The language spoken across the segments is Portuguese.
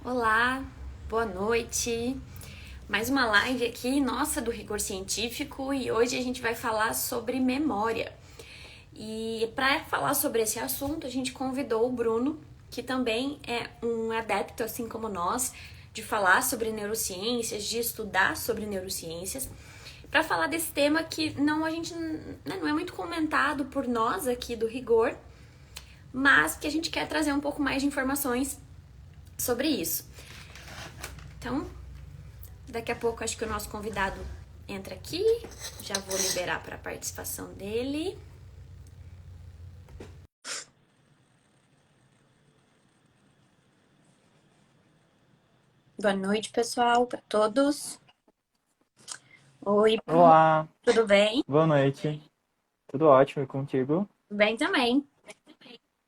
Olá, boa noite. Mais uma live aqui, nossa, do Rigor Científico, e hoje a gente vai falar sobre memória. E para falar sobre esse assunto, a gente convidou o Bruno, que também é um adepto, assim como nós, de falar sobre neurociências, de estudar sobre neurociências, para falar desse tema que a gente não é muito comentado por nós aqui do Rigor, mas que a gente quer trazer um pouco mais de informações sobre isso. Então, daqui a pouco acho que o nosso convidado entra aqui. Já vou liberar para a participação dele. Boa noite, pessoal, para todos. Oi, Olá, tudo bem? boa noite. Tudo ótimo e contigo? Tudo bem também.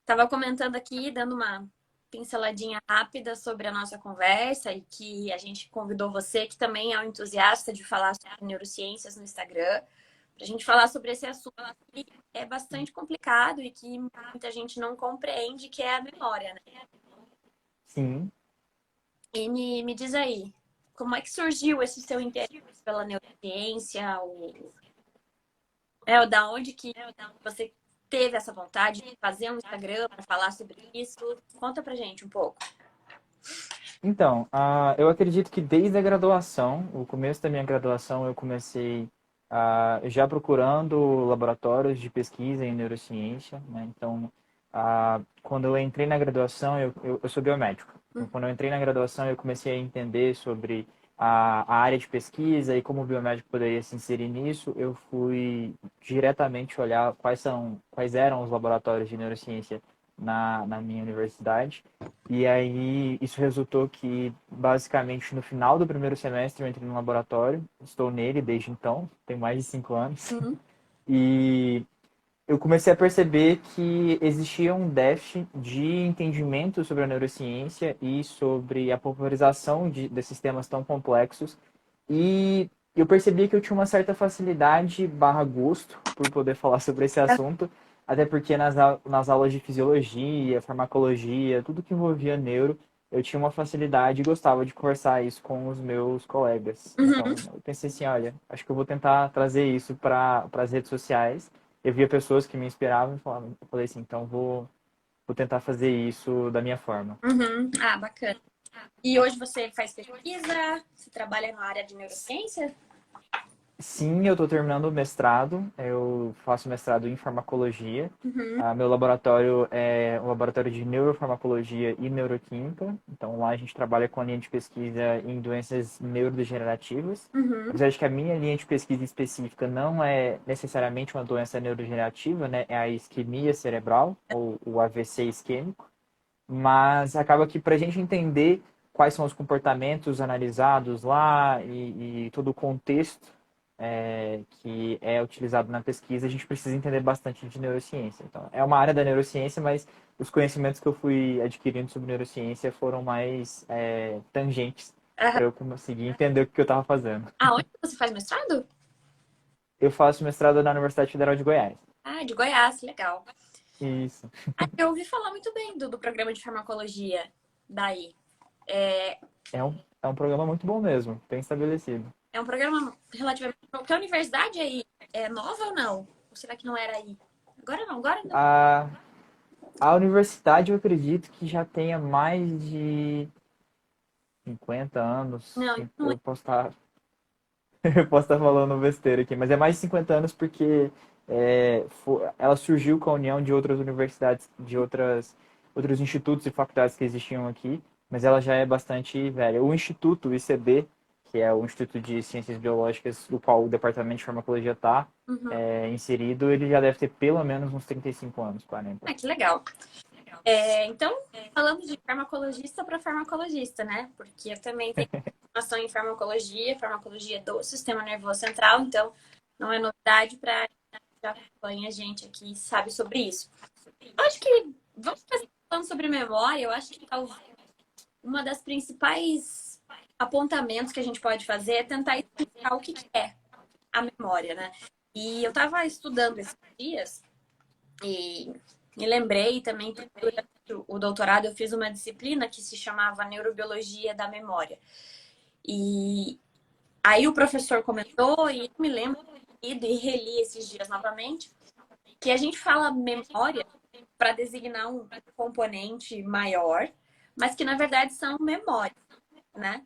Tava comentando aqui, dando uma pinceladinha rápida sobre a nossa conversa e que a gente convidou você, que também é um entusiasta de falar sobre neurociências no Instagram, para a gente falar sobre esse assunto que é bastante complicado e que muita gente não compreende, que é a memória, né? Sim. E me diz aí, como é que surgiu esse seu interesse pela neurociência? Da onde que você teve essa vontade de fazer um Instagram para falar sobre isso? Conta pra gente um pouco. Então, eu acredito que desde a graduação, o começo da minha graduação, eu comecei já procurando laboratórios de pesquisa em neurociência, né? Então, quando eu entrei na graduação, eu sou biomédico. Então, quando eu entrei na graduação, eu comecei a entender sobre a área de pesquisa e como o biomédico poderia se inserir nisso. Eu fui diretamente olhar quais eram os laboratórios de neurociência na minha universidade. E aí, isso resultou que, basicamente, no final do primeiro semestre, eu entrei no laboratório. Estou nele desde então, tem mais de 5 anos. Uhum. E eu comecei a perceber que existia um déficit de entendimento sobre a neurociência e sobre a popularização desses temas tão complexos. E eu percebi que eu tinha uma certa facilidade barra gosto por poder falar sobre esse assunto, até porque nas aulas de fisiologia, farmacologia, tudo que envolvia neuro, eu tinha uma facilidade e gostava de conversar isso com os meus colegas. Uhum. Então, eu pensei assim, olha, acho que eu vou tentar trazer isso para as redes sociais. Eu via pessoas que me inspiravam e eu falei assim, então vou tentar fazer isso da minha forma. Uhum. Ah, bacana. E hoje você faz pesquisa? Você trabalha na área de neurociência? Sim, eu estou terminando o mestrado. Eu faço mestrado em farmacologia. Uhum. Meu laboratório é um laboratório de neurofarmacologia e neuroquímica. Então, lá a gente trabalha com a linha de pesquisa em doenças neurodegenerativas. Uhum. Apesar de que a minha linha de pesquisa específica não é necessariamente uma doença neurodegenerativa, né? É a isquemia cerebral, ou o AVC isquêmico. Mas acaba que para a gente entender quais são os comportamentos analisados lá e todo o contexto que é utilizado na pesquisa, a gente precisa entender bastante de neurociência. Então, é uma área da neurociência, mas os conhecimentos que eu fui adquirindo sobre neurociência foram mais tangentes Aham. para eu conseguir entender o que eu estava fazendo. Aonde você faz mestrado? Eu faço mestrado na Universidade Federal de Goiás. Ah, de Goiás, legal. Isso. Ah, eu ouvi falar muito bem do programa de farmacologia daí. É, É um programa muito bom mesmo, bem estabelecido. é um programa relativamente novo. Porque a universidade aí é nova ou não? Ou será que não era aí? Agora não, agora não. A, a universidade, eu acredito que já tenha mais de 50 anos. Não, não é. Eu posso estar, eu posso estar falando besteira aqui, mas é mais de 50 anos porque ela surgiu com a união de outras universidades, de outros institutos e faculdades que existiam aqui, mas ela já é bastante velha. O Instituto, o ICB, que é o Instituto de Ciências Biológicas, do qual o Departamento de Farmacologia está Uhum. inserido, ele já deve ter pelo menos uns 35 anos, 40. Ah, que legal. Então, falando de farmacologista para farmacologista, né? Porque eu também tenho formação em farmacologia, farmacologia do sistema nervoso central, então não é novidade para quem já acompanha a gente aqui e sabe sobre isso. Eu acho que vamos começar falando sobre memória. Eu acho que talvez uma das principais apontamentos que a gente pode fazer é tentar explicar o que é a memória, né? E eu estava estudando esses dias e me lembrei também o doutorado, eu fiz uma disciplina que se chamava Neurobiologia da Memória. E aí o professor comentou, e eu me lembro de ter lido e reli esses dias novamente, que a gente fala memória para designar um componente maior, mas que na verdade são memórias, né?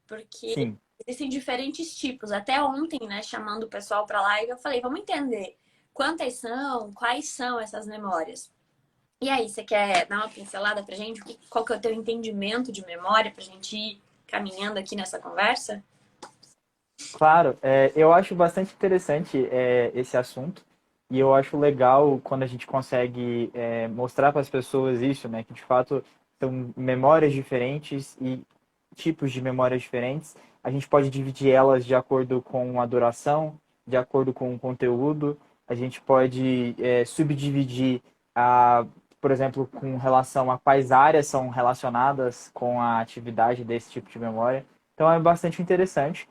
Porque Sim. existem diferentes tipos. Até ontem, né, chamando o pessoal para lá, eu falei, vamos entender quantas são, quais são essas memórias. E aí, você quer dar uma pincelada pra gente? Qual que é o teu entendimento de memória pra gente ir caminhando aqui nessa conversa? Claro, eu acho bastante interessante esse assunto e eu acho legal quando a gente consegue mostrar para as pessoas isso, né? Que de fato são memórias diferentes e tipos de memórias diferentes. A gente pode dividir elas de acordo com a duração, de acordo com o conteúdo. A gente pode subdividir, por exemplo, com relação a quais áreas são relacionadas com a atividade desse tipo de memória. Então é bastante interessante.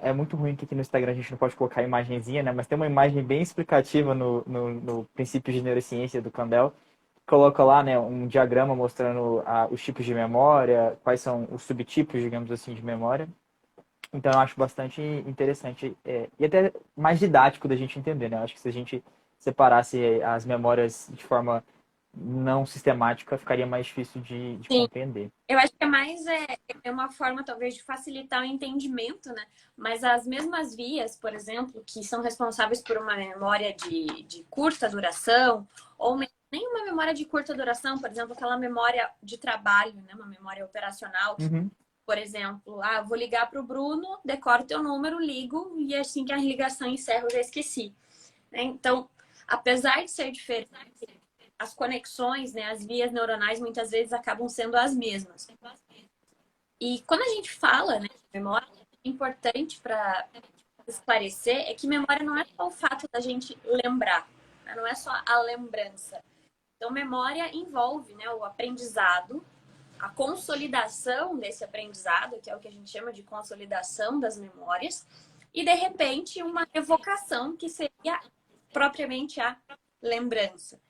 É muito ruim que aqui no Instagram a gente não pode colocar imagenzinha, né? Mas tem uma imagem bem explicativa no princípio de neurociência do Kandel. Coloca lá, né, um diagrama mostrando os tipos de memória, quais são os subtipos, digamos assim, de memória. Então eu acho bastante interessante e até mais didático da gente entender, né? Eu acho que se a gente separasse as memórias de forma não sistemática, ficaria mais difícil de Sim, compreender. eu acho que é mais é uma forma, talvez, de facilitar o entendimento, né? Mas as mesmas vias, por exemplo, que são responsáveis por uma memória de curta duração, ou nem uma memória de curta duração, por exemplo, aquela memória de trabalho, né? Uma memória operacional, que, Uhum. por exemplo, vou ligar para o Bruno, decoro teu número, ligo, e assim que a ligação encerra, eu já esqueci. Né? Então, apesar de ser diferente, as conexões, né, as vias neuronais muitas vezes acabam sendo as mesmas. E quando a gente fala, né, de memória, é importante para esclarecer é que memória não é só o fato da gente lembrar, né? Não é só a lembrança. Então, memória envolve, né, o aprendizado, a consolidação desse aprendizado, que é o que a gente chama de consolidação das memórias, e de repente uma evocação que seria propriamente a lembrança.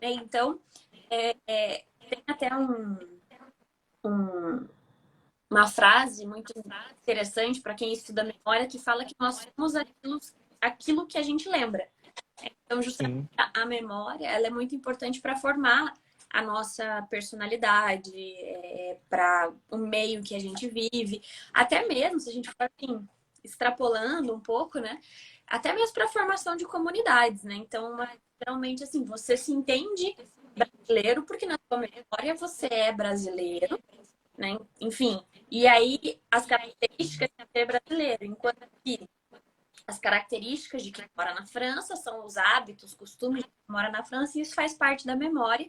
Né? Então, tem até um, uma frase muito interessante para quem estuda memória que fala que nós somos aquilo que a gente lembra. Então, justamente Sim. a memória ela é muito importante para formar a nossa personalidade, para o meio que a gente vive, até mesmo se a gente for assim, extrapolando um pouco, né? Até mesmo para a formação de comunidades, né? Então, geralmente assim, você se entende brasileiro porque na sua memória você é brasileiro, né? Enfim, e aí as características de ser brasileiro, enquanto que as características de quem mora na França são os hábitos, costumes de quem mora na França, e isso faz parte da memória.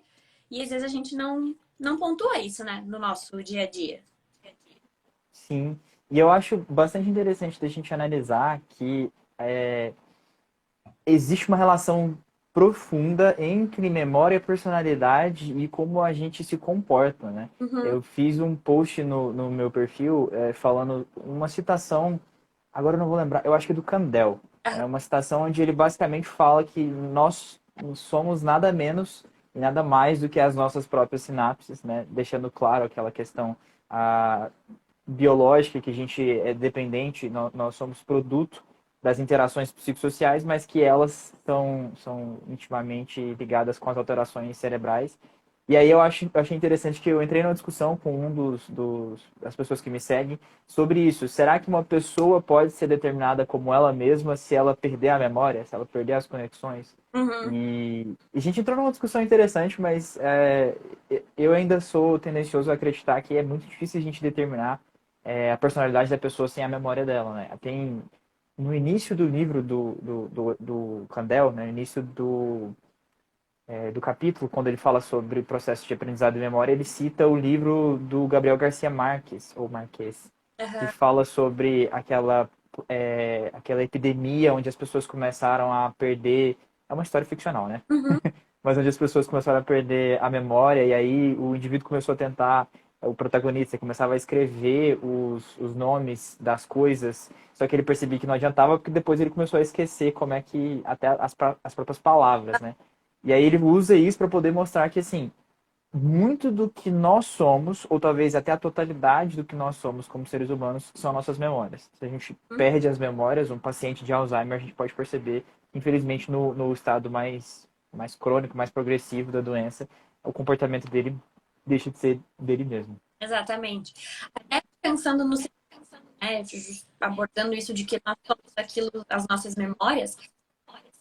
E às vezes a gente não pontua isso, né, no nosso dia a dia. Sim, e eu acho bastante interessante da gente analisar que existe uma relação profunda entre memória, personalidade e como a gente se comporta, né? Uhum. Eu fiz um post no meu perfil falando uma citação, agora eu não vou lembrar, eu acho que é do Kandel. É uma citação onde ele basicamente fala que nós somos nada menos e nada mais do que as nossas próprias sinapses, né? Deixando claro aquela questão ah, biológica, que a gente é dependente, nós somos produto das interações psicossociais, mas que elas são intimamente ligadas com as alterações cerebrais. E aí eu achei interessante que eu entrei numa discussão com das pessoas que me seguem sobre isso. Será que uma pessoa pode ser determinada como ela mesma se ela perder a memória, se ela perder as conexões? Uhum. E a gente entrou numa discussão interessante, mas eu ainda sou tendencioso a acreditar que é muito difícil a gente determinar a personalidade da pessoa sem a memória dela, né? Tem no início do livro do Kandel, né, no início do capítulo, quando ele fala sobre o processo de aprendizado e memória, ele cita o livro do Gabriel Garcia Marques, ou Marques, que Uhum. fala sobre aquela epidemia onde as pessoas começaram a perder. É uma história ficcional, né? Uhum. Mas onde as pessoas começaram a perder a memória, e aí o indivíduo começou a tentar, o protagonista começava a escrever os nomes das coisas, só que ele percebia que não adiantava, porque depois ele começou a esquecer como é que, até as próprias palavras, né? E aí ele usa isso para poder mostrar que, assim, muito do que nós somos, ou talvez até a totalidade do que nós somos como seres humanos, são nossas memórias. Se a gente perde as memórias, um paciente de Alzheimer, a gente pode perceber, infelizmente, no estado mais crônico, mais progressivo da doença, o comportamento dele deixa de ser dele mesmo. Exatamente. Até pensando no, né, abordando isso de que nós somos aquilo, as nossas memórias,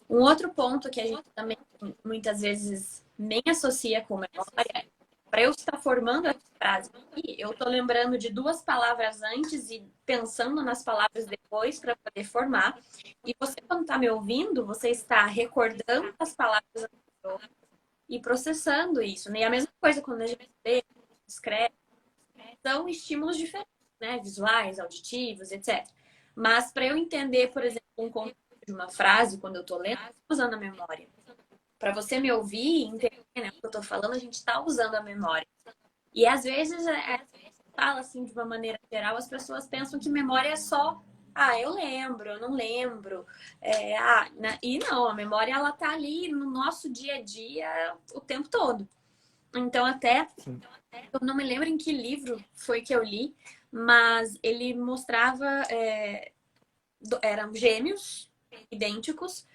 um outro ponto que a gente também muitas vezes nem associa com memória, para eu estar formando essa frase aqui, eu estou lembrando de duas palavras antes e pensando nas palavras depois para poder formar. E você, quando está me ouvindo, você está recordando as palavras anteriores e processando isso, né? E a mesma coisa quando a gente lê, escreve, são estímulos diferentes, né? Visuais, auditivos, etc. Mas para eu entender, por exemplo, um conteúdo de uma frase, quando eu estou lendo, eu estou usando a memória. Para você me ouvir e entender, né, o que eu estou falando, a gente está usando a memória. E às vezes, fala assim de uma maneira geral, as pessoas pensam que memória é só, eu lembro, eu não lembro. E não, a memória ela tá ali no nosso dia a dia o tempo todo. Então, até eu não me lembro em que livro foi que eu li, mas ele mostrava eram gêmeos idênticos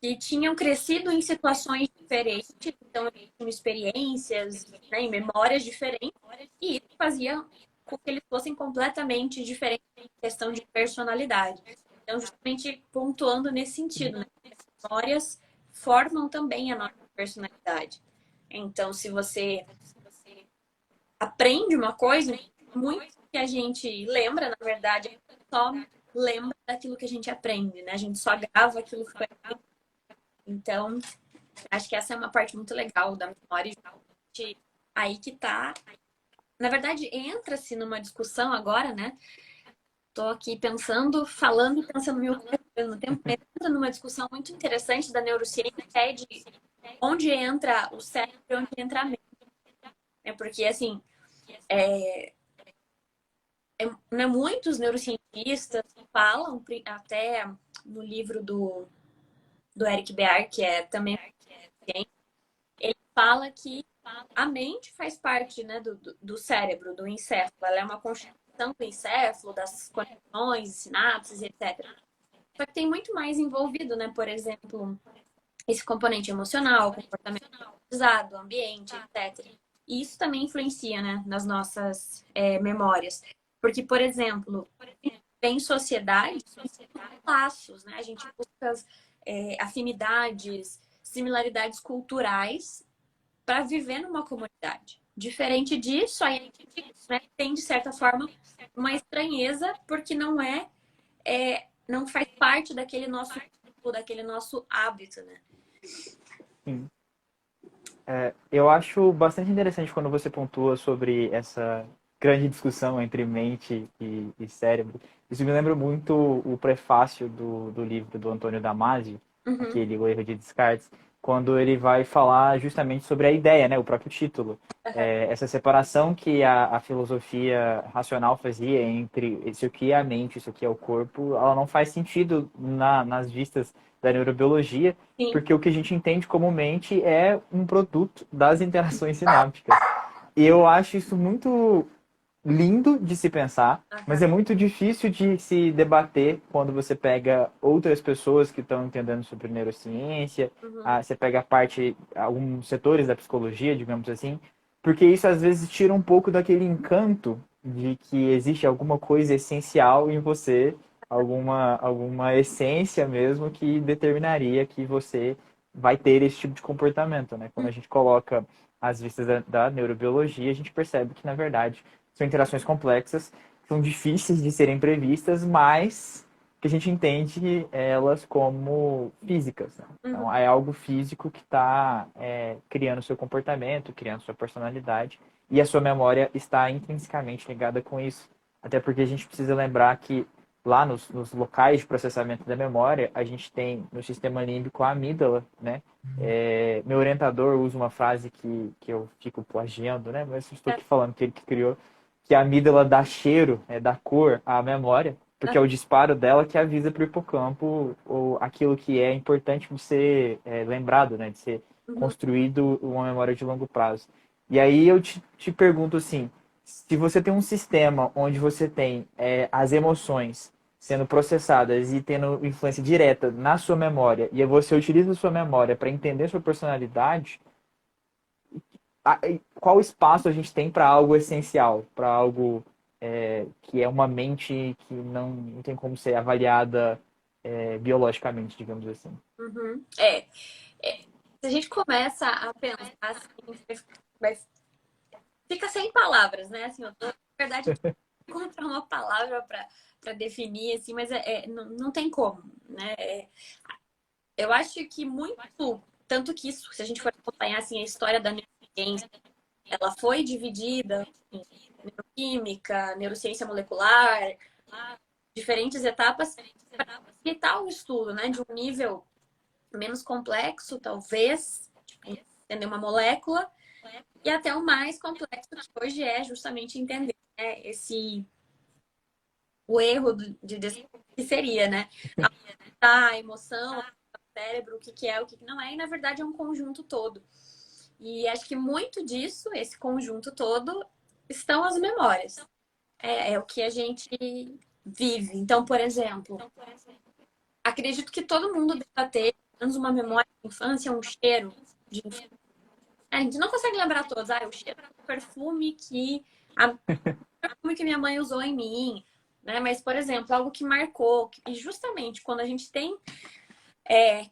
que tinham crescido em situações diferentes, então eles tinham experiências, né, e memórias diferentes, e isso fazia com que eles fossem completamente diferentes em questão de personalidade. Então, justamente pontuando nesse sentido, né? As memórias formam também a nossa personalidade. Então, se você aprende uma coisa, muito que a gente lembra, na verdade, a gente só lembra daquilo que a gente aprende, né? A gente só grava aquilo que foi aprendido. Então, acho que essa é uma parte muito legal da memória. Aí que tá. Na verdade, entra-se numa discussão agora, né? Tô aqui pensando, falando, pensando mil coisas ao mesmo tempo. Entra numa discussão muito interessante da neurociência, que é de onde entra o cérebro e onde entra a mente. Porque, assim, né, muitos neurocientistas falam, até no livro do Eric Bear, que é também ele fala que a mente faz parte, né, do cérebro, do encéfalo. Ela é uma constituição do encéfalo, das conexões, sinapses, etc. Só que tem muito mais envolvido, né? Por exemplo, esse componente emocional, comportamento usado, ambiente, etc. E isso também influencia, né, nas nossas memórias. Porque, por exemplo, em sociedade, laços, né? A gente busca afinidades, similaridades culturais para viver numa comunidade. Diferente disso, aí a gente, né, tem, de certa forma, uma estranheza, porque não faz parte daquele nosso grupo, daquele nosso hábito, né? Sim. Eu acho bastante interessante quando você pontua sobre essa grande discussão entre mente e cérebro. Isso me lembra muito o prefácio do livro do Antônio Damasio, Uhum. aquele O Erro de Descartes, quando ele vai falar justamente sobre a ideia, né, o próprio título. Essa separação que a filosofia racional fazia entre isso aqui é a mente, isso aqui é o corpo, ela não faz sentido nas vistas da neurobiologia, Sim. porque o que a gente entende como mente é um produto das interações sinápticas. E eu acho isso muito lindo de se pensar, mas é muito difícil de se debater quando você pega outras pessoas que estão entendendo sobre neurociência, Uhum. você pega a parte, alguns setores da psicologia, digamos assim, porque isso às vezes tira um pouco daquele encanto de que existe alguma coisa essencial em você, alguma essência mesmo que determinaria que você vai ter esse tipo de comportamento, né? Quando a gente coloca as vistas da neurobiologia, a gente percebe que, na verdade, são interações complexas, são difíceis de serem previstas, mas que a gente entende elas como físicas. Né? Então, Uhum. é algo físico que está criando seu comportamento, criando sua personalidade, e a sua memória está intrinsecamente ligada com isso. Até porque a gente precisa lembrar que lá nos locais de processamento da memória, a gente tem no sistema límbico a amígdala, né? Meu orientador usa uma frase que eu fico plagiando, né? Mas estou aqui falando que ele que criou, que a amígdala dá cheiro, dá cor à memória, porque é o disparo dela que avisa para o hipocampo ou aquilo que é importante de ser lembrado, né? De ser Uhum. construído uma memória de longo prazo. E aí eu te pergunto assim, se você tem um sistema onde você tem as emoções sendo processadas e tendo influência direta na sua memória, e você utiliza a sua memória para entender sua personalidade, qual espaço a gente tem para algo essencial, para algo que é uma mente que não tem como ser avaliada biologicamente, digamos assim. Uhum. Se a gente começa a pensar assim, vai- fica sem palavras, né? Assim, na verdade, eu tô encontrar uma palavra para definir, assim, mas não tem como, né? Eu acho que muito, tanto que isso, se a gente for acompanhar assim, a história da neurociência, ela foi dividida em neuroquímica, neurociência molecular, diferentes etapas para facilitar o estudo, né? De um nível menos complexo, talvez, tipo, entender uma molécula, e até o mais complexo que hoje é justamente entender, né, o erro que seria, né? A emoção, o cérebro, o que é, o que não é, e na verdade é um conjunto todo. E acho que muito disso, esse conjunto todo, estão as memórias. É o que a gente vive. Então, por exemplo, acredito que todo mundo deva ter pelo menos uma memória de infância, um cheiro de infância. A gente não consegue lembrar todos. O cheiro do perfume que minha mãe usou em mim, né? Mas, por exemplo, algo que marcou. E justamente quando a gente tem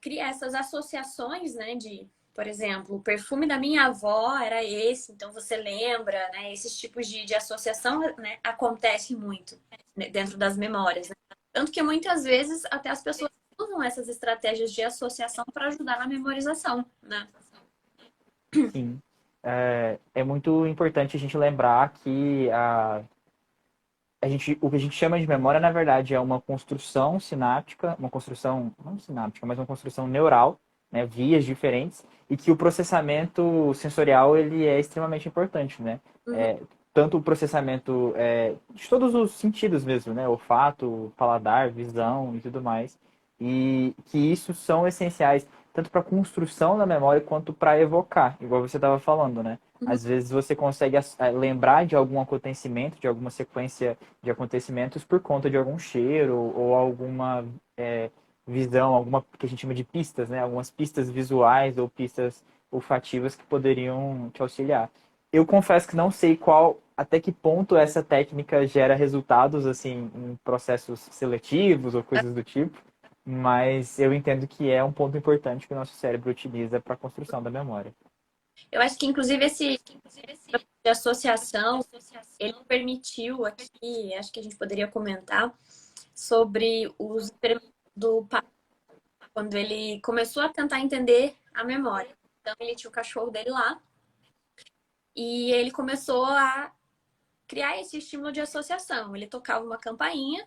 cria essas associações, né? De, por exemplo, o perfume da minha avó era esse, então você lembra, né? Esses tipos de associação, né, acontece muito, né, dentro das memórias, né? Tanto que muitas vezes até as pessoas usam essas estratégias de associação para ajudar na memorização, né? Sim. É muito importante a gente lembrar que o que a gente chama de memória, na verdade, é uma construção sináptica, uma construção, não sináptica, mas uma construção neural, né, vias diferentes, e que o processamento sensorial ele é extremamente importante, né? Uhum. É, tanto o processamento de todos os sentidos mesmo, né? Olfato, paladar, visão e tudo mais. E que isso são essenciais tanto para a construção da memória quanto para evocar, igual você estava falando, né? Uhum. Às vezes você consegue lembrar de algum acontecimento, de alguma sequência de acontecimentos por conta de algum cheiro ou alguma visão, alguma que a gente chama de pistas, né? Algumas pistas visuais ou pistas olfativas que poderiam te auxiliar. Eu confesso que não sei até que ponto essa técnica gera resultados assim em processos seletivos ou coisas do tipo, mas eu entendo que é um ponto importante que o nosso cérebro utiliza para a construção da memória. Eu acho que, inclusive, esse de associação, ele permitiu aqui, acho que a gente poderia comentar sobre os experimentos do pai, quando ele começou a tentar entender a memória. Então, ele tinha o cachorro dele lá e ele começou a criar esse estímulo de associação. Ele tocava uma campainha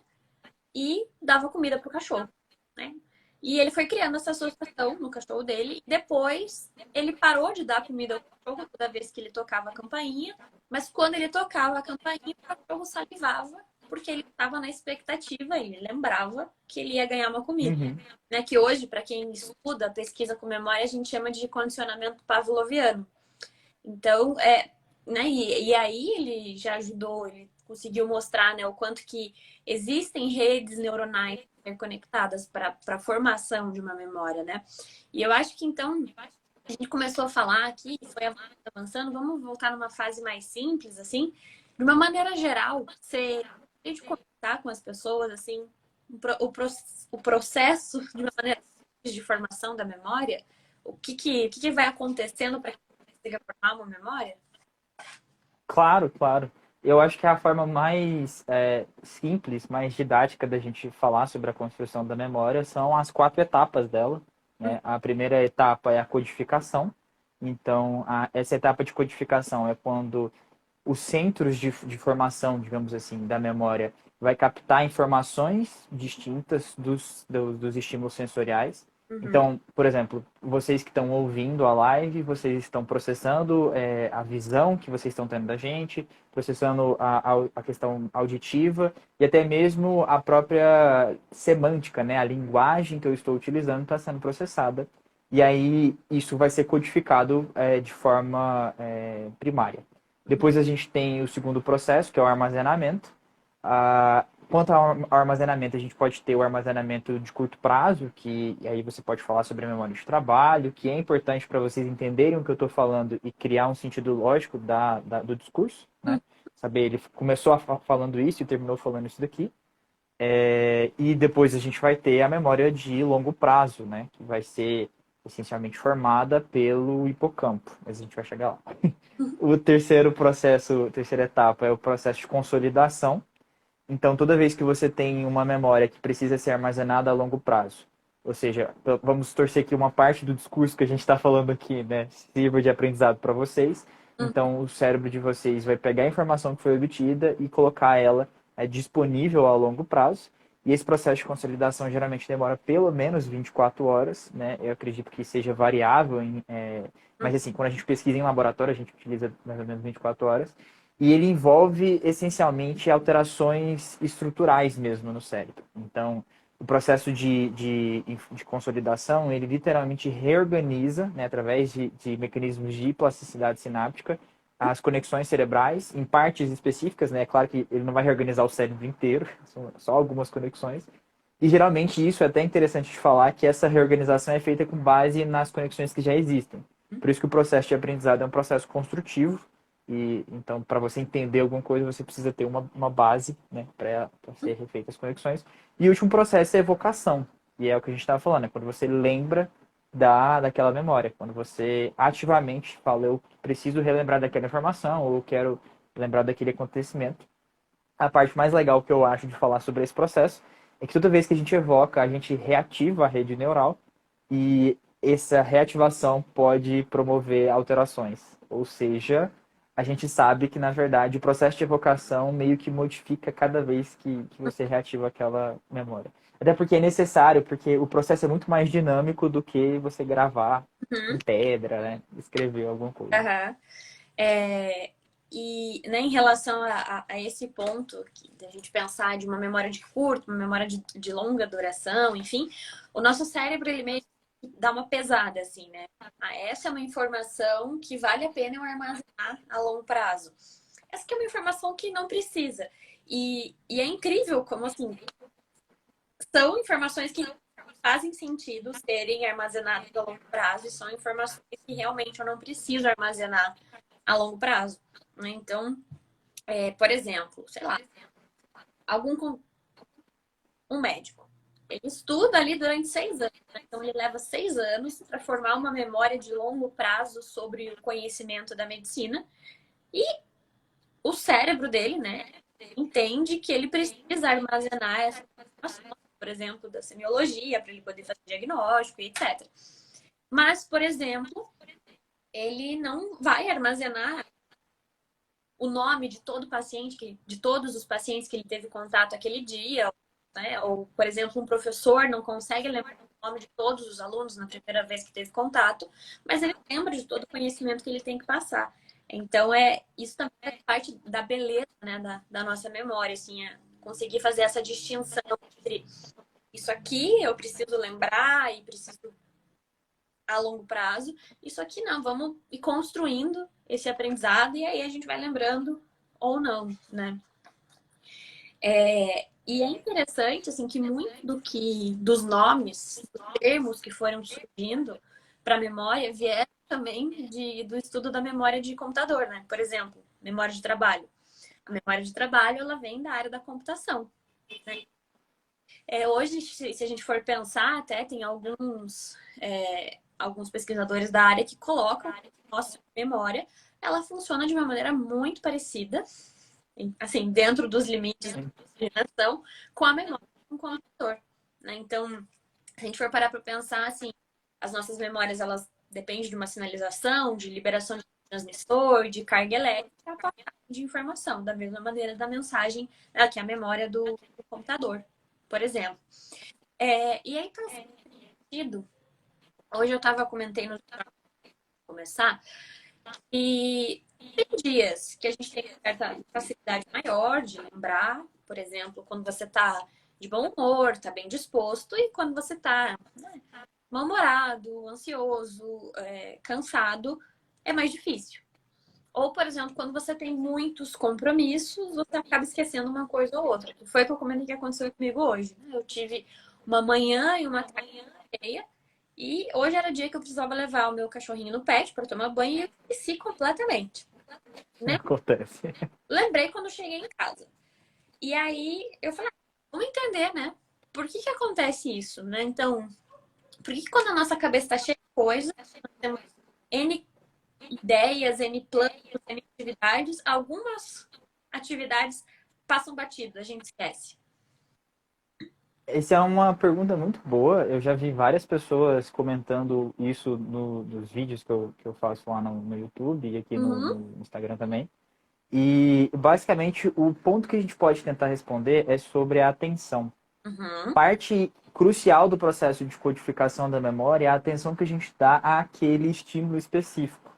e dava comida pro cachorro, né? E ele foi criando essa associação no cachorro dele. E depois, ele parou de dar comida ao cachorro toda vez que ele tocava a campainha. Mas quando ele tocava a campainha, o cachorro salivava, porque ele estava na expectativa, ele lembrava que ele ia ganhar uma comida. Uhum. Né? Que hoje, para quem estuda, pesquisa com memória, a gente chama de condicionamento pavloviano. Então, né? E aí ele já ajudou, ele conseguiu mostrar, né, o quanto que existem redes neuronais conectadas para a formação de uma memória, né? E eu acho que então a gente começou a falar aqui, foi avançando, vamos voltar numa fase mais simples, assim, de uma maneira geral, você tem de conectar com as pessoas, assim, o processo de uma maneira simples de formação da memória, o que vai acontecendo para que você consiga formar uma memória? Claro, claro. Eu acho que a forma mais simples, mais didática da gente falar sobre a construção da memória são as 4 etapas dela, né? A primeira etapa é a codificação. Então, essa etapa de codificação é quando os centros de formação, digamos assim, da memória vai captar informações distintas dos estímulos sensoriais. Uhum. Então, por exemplo, vocês que estão ouvindo a live, vocês estão processando a visão que vocês estão tendo da gente, processando a questão auditiva e até mesmo a própria semântica, né? A linguagem que eu estou utilizando está sendo processada e aí isso vai ser codificado de forma primária. Depois a gente tem o segundo processo, que é o armazenamento. Quanto ao armazenamento, a gente pode ter o armazenamento de curto prazo, que aí você pode falar sobre a memória de trabalho, que é importante para vocês entenderem o que eu estou falando e criar um sentido lógico do discurso, né? Saber, ele começou falando isso e terminou falando isso daqui. E depois a gente vai ter a memória de longo prazo, né? Que vai ser essencialmente formada pelo hipocampo, mas a gente vai chegar lá. O terceiro processo, terceira etapa é o processo de consolidação. Então, toda vez que você tem uma memória que precisa ser armazenada a longo prazo, ou seja, vamos torcer que uma parte do discurso que a gente está falando aqui, né, sirva de aprendizado para vocês. Então, o cérebro de vocês vai pegar a informação que foi obtida e colocar ela disponível a longo prazo. E esse processo de consolidação geralmente demora pelo menos 24 horas, né? Eu acredito que seja variável, mas assim, quando a gente pesquisa em laboratório, a gente utiliza mais ou menos 24 horas. E ele envolve essencialmente alterações estruturais mesmo no cérebro. Então, o processo de consolidação, ele literalmente reorganiza, né, através de mecanismos de plasticidade sináptica, as conexões cerebrais em partes específicas, né? É claro que ele não vai reorganizar o cérebro inteiro, são só algumas conexões. E geralmente isso é até interessante de falar, que essa reorganização é feita com base nas conexões que já existem. Por isso que o processo de aprendizado é um processo construtivo, e então, para você entender alguma coisa, você precisa ter uma base, né, para ser refeitas as conexões. E o último processo é a evocação, e é o que a gente estava falando, é quando você lembra daquela memória, quando você ativamente fala, eu preciso relembrar daquela informação, ou eu quero lembrar daquele acontecimento. A parte mais legal que eu acho de falar sobre esse processo é que toda vez que a gente evoca, a gente reativa a rede neural, e essa reativação pode promover alterações, ou seja, a gente sabe que, na verdade, o processo de evocação meio que modifica cada vez que você reativa aquela memória. Até porque é necessário, porque o processo é muito mais dinâmico do que você gravar em Uhum. pedra, né? Escrever alguma coisa. Aham. É, e né, em relação a esse ponto da gente pensar de uma memória de curto, uma memória de longa duração, enfim, o nosso cérebro ele meio que dá uma pesada assim, né? Essa é uma informação que vale a pena eu armazenar a longo prazo. Essa que é uma informação que não precisa. E é incrível como assim são informações que fazem sentido serem armazenadas a longo prazo e são informações que realmente eu não preciso armazenar a longo prazo, né? Então, por exemplo, sei lá, algum um médico, ele estuda ali durante 6 anos, né? Então ele leva 6 anos para formar uma memória de longo prazo sobre o conhecimento da medicina e o cérebro dele, né, entende que ele precisa armazenar essa informação, por exemplo, da semiologia para ele poder fazer diagnóstico e etc. Mas, por exemplo, ele não vai armazenar o nome de todo paciente, de todos os pacientes que ele teve contato aquele dia, né? Ou, por exemplo, um professor não consegue lembrar o nome de todos os alunos na primeira vez que teve contato, mas ele lembra de todo o conhecimento que ele tem que passar. Então, isso também é parte da beleza, né, da nossa memória, assim, conseguir fazer essa distinção entre isso aqui eu preciso lembrar e preciso a longo prazo. Isso aqui não, vamos ir construindo esse aprendizado e aí a gente vai lembrando ou não, né? E é interessante assim que muito dos nomes, dos termos que foram surgindo para a memória vieram também do estudo da memória de computador, né? Por exemplo, memória de trabalho. A memória de trabalho ela vem da área da computação, né? Hoje, se a gente for pensar, até tem alguns pesquisadores da área que colocam que a nossa memória ela funciona de uma maneira muito parecida, assim, dentro dos limites da imaginação, com a memória de um computador, né? Então, se a gente for parar para pensar, assim, as nossas memórias, elas dependem de uma sinalização, de liberação de transmissor, de carga elétrica, de informação, da mesma maneira da mensagem, que é a memória do computador, por exemplo. E aí, para sentido, hoje eu estava comentando para começar, e tem dias que a gente tem certa facilidade maior de lembrar, por exemplo, quando você está de bom humor, está bem disposto, e quando você está, né, mal-humorado, ansioso, cansado, é mais difícil. Ou, por exemplo, quando você tem muitos compromissos, você acaba esquecendo uma coisa ou outra. Foi o que eu comentei que aconteceu comigo hoje, né? Eu tive uma manhã e uma tarde cheia, e hoje era o dia que eu precisava levar o meu cachorrinho no pet para tomar banho e eu esqueci completamente. Né? Acontece. Lembrei quando cheguei em casa. E aí eu falei, vamos entender, né? Por que que acontece isso, né? Então, por que que quando a nossa cabeça está cheia de coisas, nós temos N ideias, N planos, N atividades, algumas atividades passam batido, a gente esquece. Essa é uma pergunta muito boa. Eu já vi várias pessoas comentando isso nos vídeos que eu faço lá no YouTube e aqui Uhum, no Instagram também. E basicamente o ponto que a gente pode tentar responder é sobre a atenção. uhum, Parte crucial do processo de codificação da memória é a atenção que a gente dá àquele estímulo específico.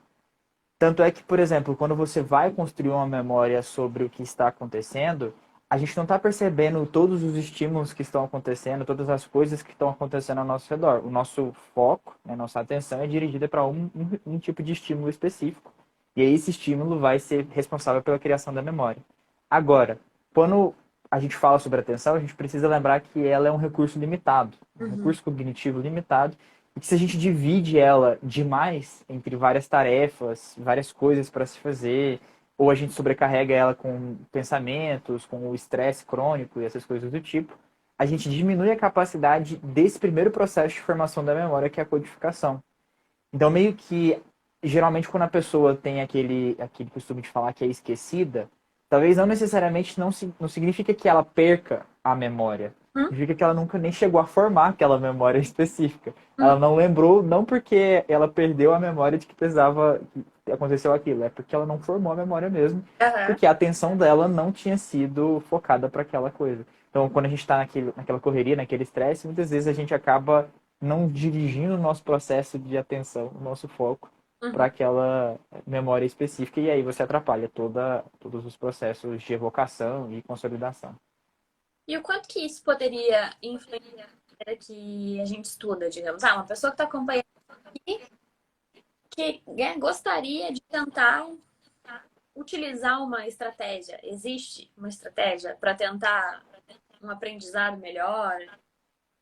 Tanto é que, por exemplo, quando você vai construir uma memória sobre o que está acontecendo, a gente não está percebendo todos os estímulos que estão acontecendo, todas as coisas que estão acontecendo ao nosso redor. O nosso foco, né, nossa atenção é dirigida para um tipo de estímulo específico. E aí esse estímulo vai ser responsável pela criação da memória. Agora, quando a gente fala sobre atenção, a gente precisa lembrar que ela é um recurso limitado, um uhum. recurso cognitivo limitado, e que se a gente divide ela demais entre várias tarefas, várias coisas para se fazer, ou a gente sobrecarrega ela com pensamentos, com o estresse crônico e essas coisas do tipo, a gente diminui a capacidade desse primeiro processo de formação da memória, que é a codificação. Então, meio que, geralmente, quando a pessoa tem aquele costume de falar que é esquecida, talvez não necessariamente não significa que ela perca a memória. Uhum, Significa que ela nunca nem chegou a formar aquela memória específica. uhum. Ela não lembrou, não porque ela perdeu a memória de que precisava, que aconteceu aquilo, é porque ela não formou a memória mesmo, Aham. porque a atenção dela não tinha sido focada para aquela coisa. Então, quando a gente está naquela correria, naquele estresse, muitas vezes a gente acaba não dirigindo o nosso processo de atenção, o nosso foco, para Uhum. aquela memória específica, e aí você atrapalha todos os processos de evocação e consolidação. E o quanto que isso poderia influenciar na maneira que a gente estuda, digamos? Ah, uma pessoa que está acompanhando aqui, que gostaria de tentar utilizar uma estratégia. Existe uma estratégia para tentar um aprendizado melhor,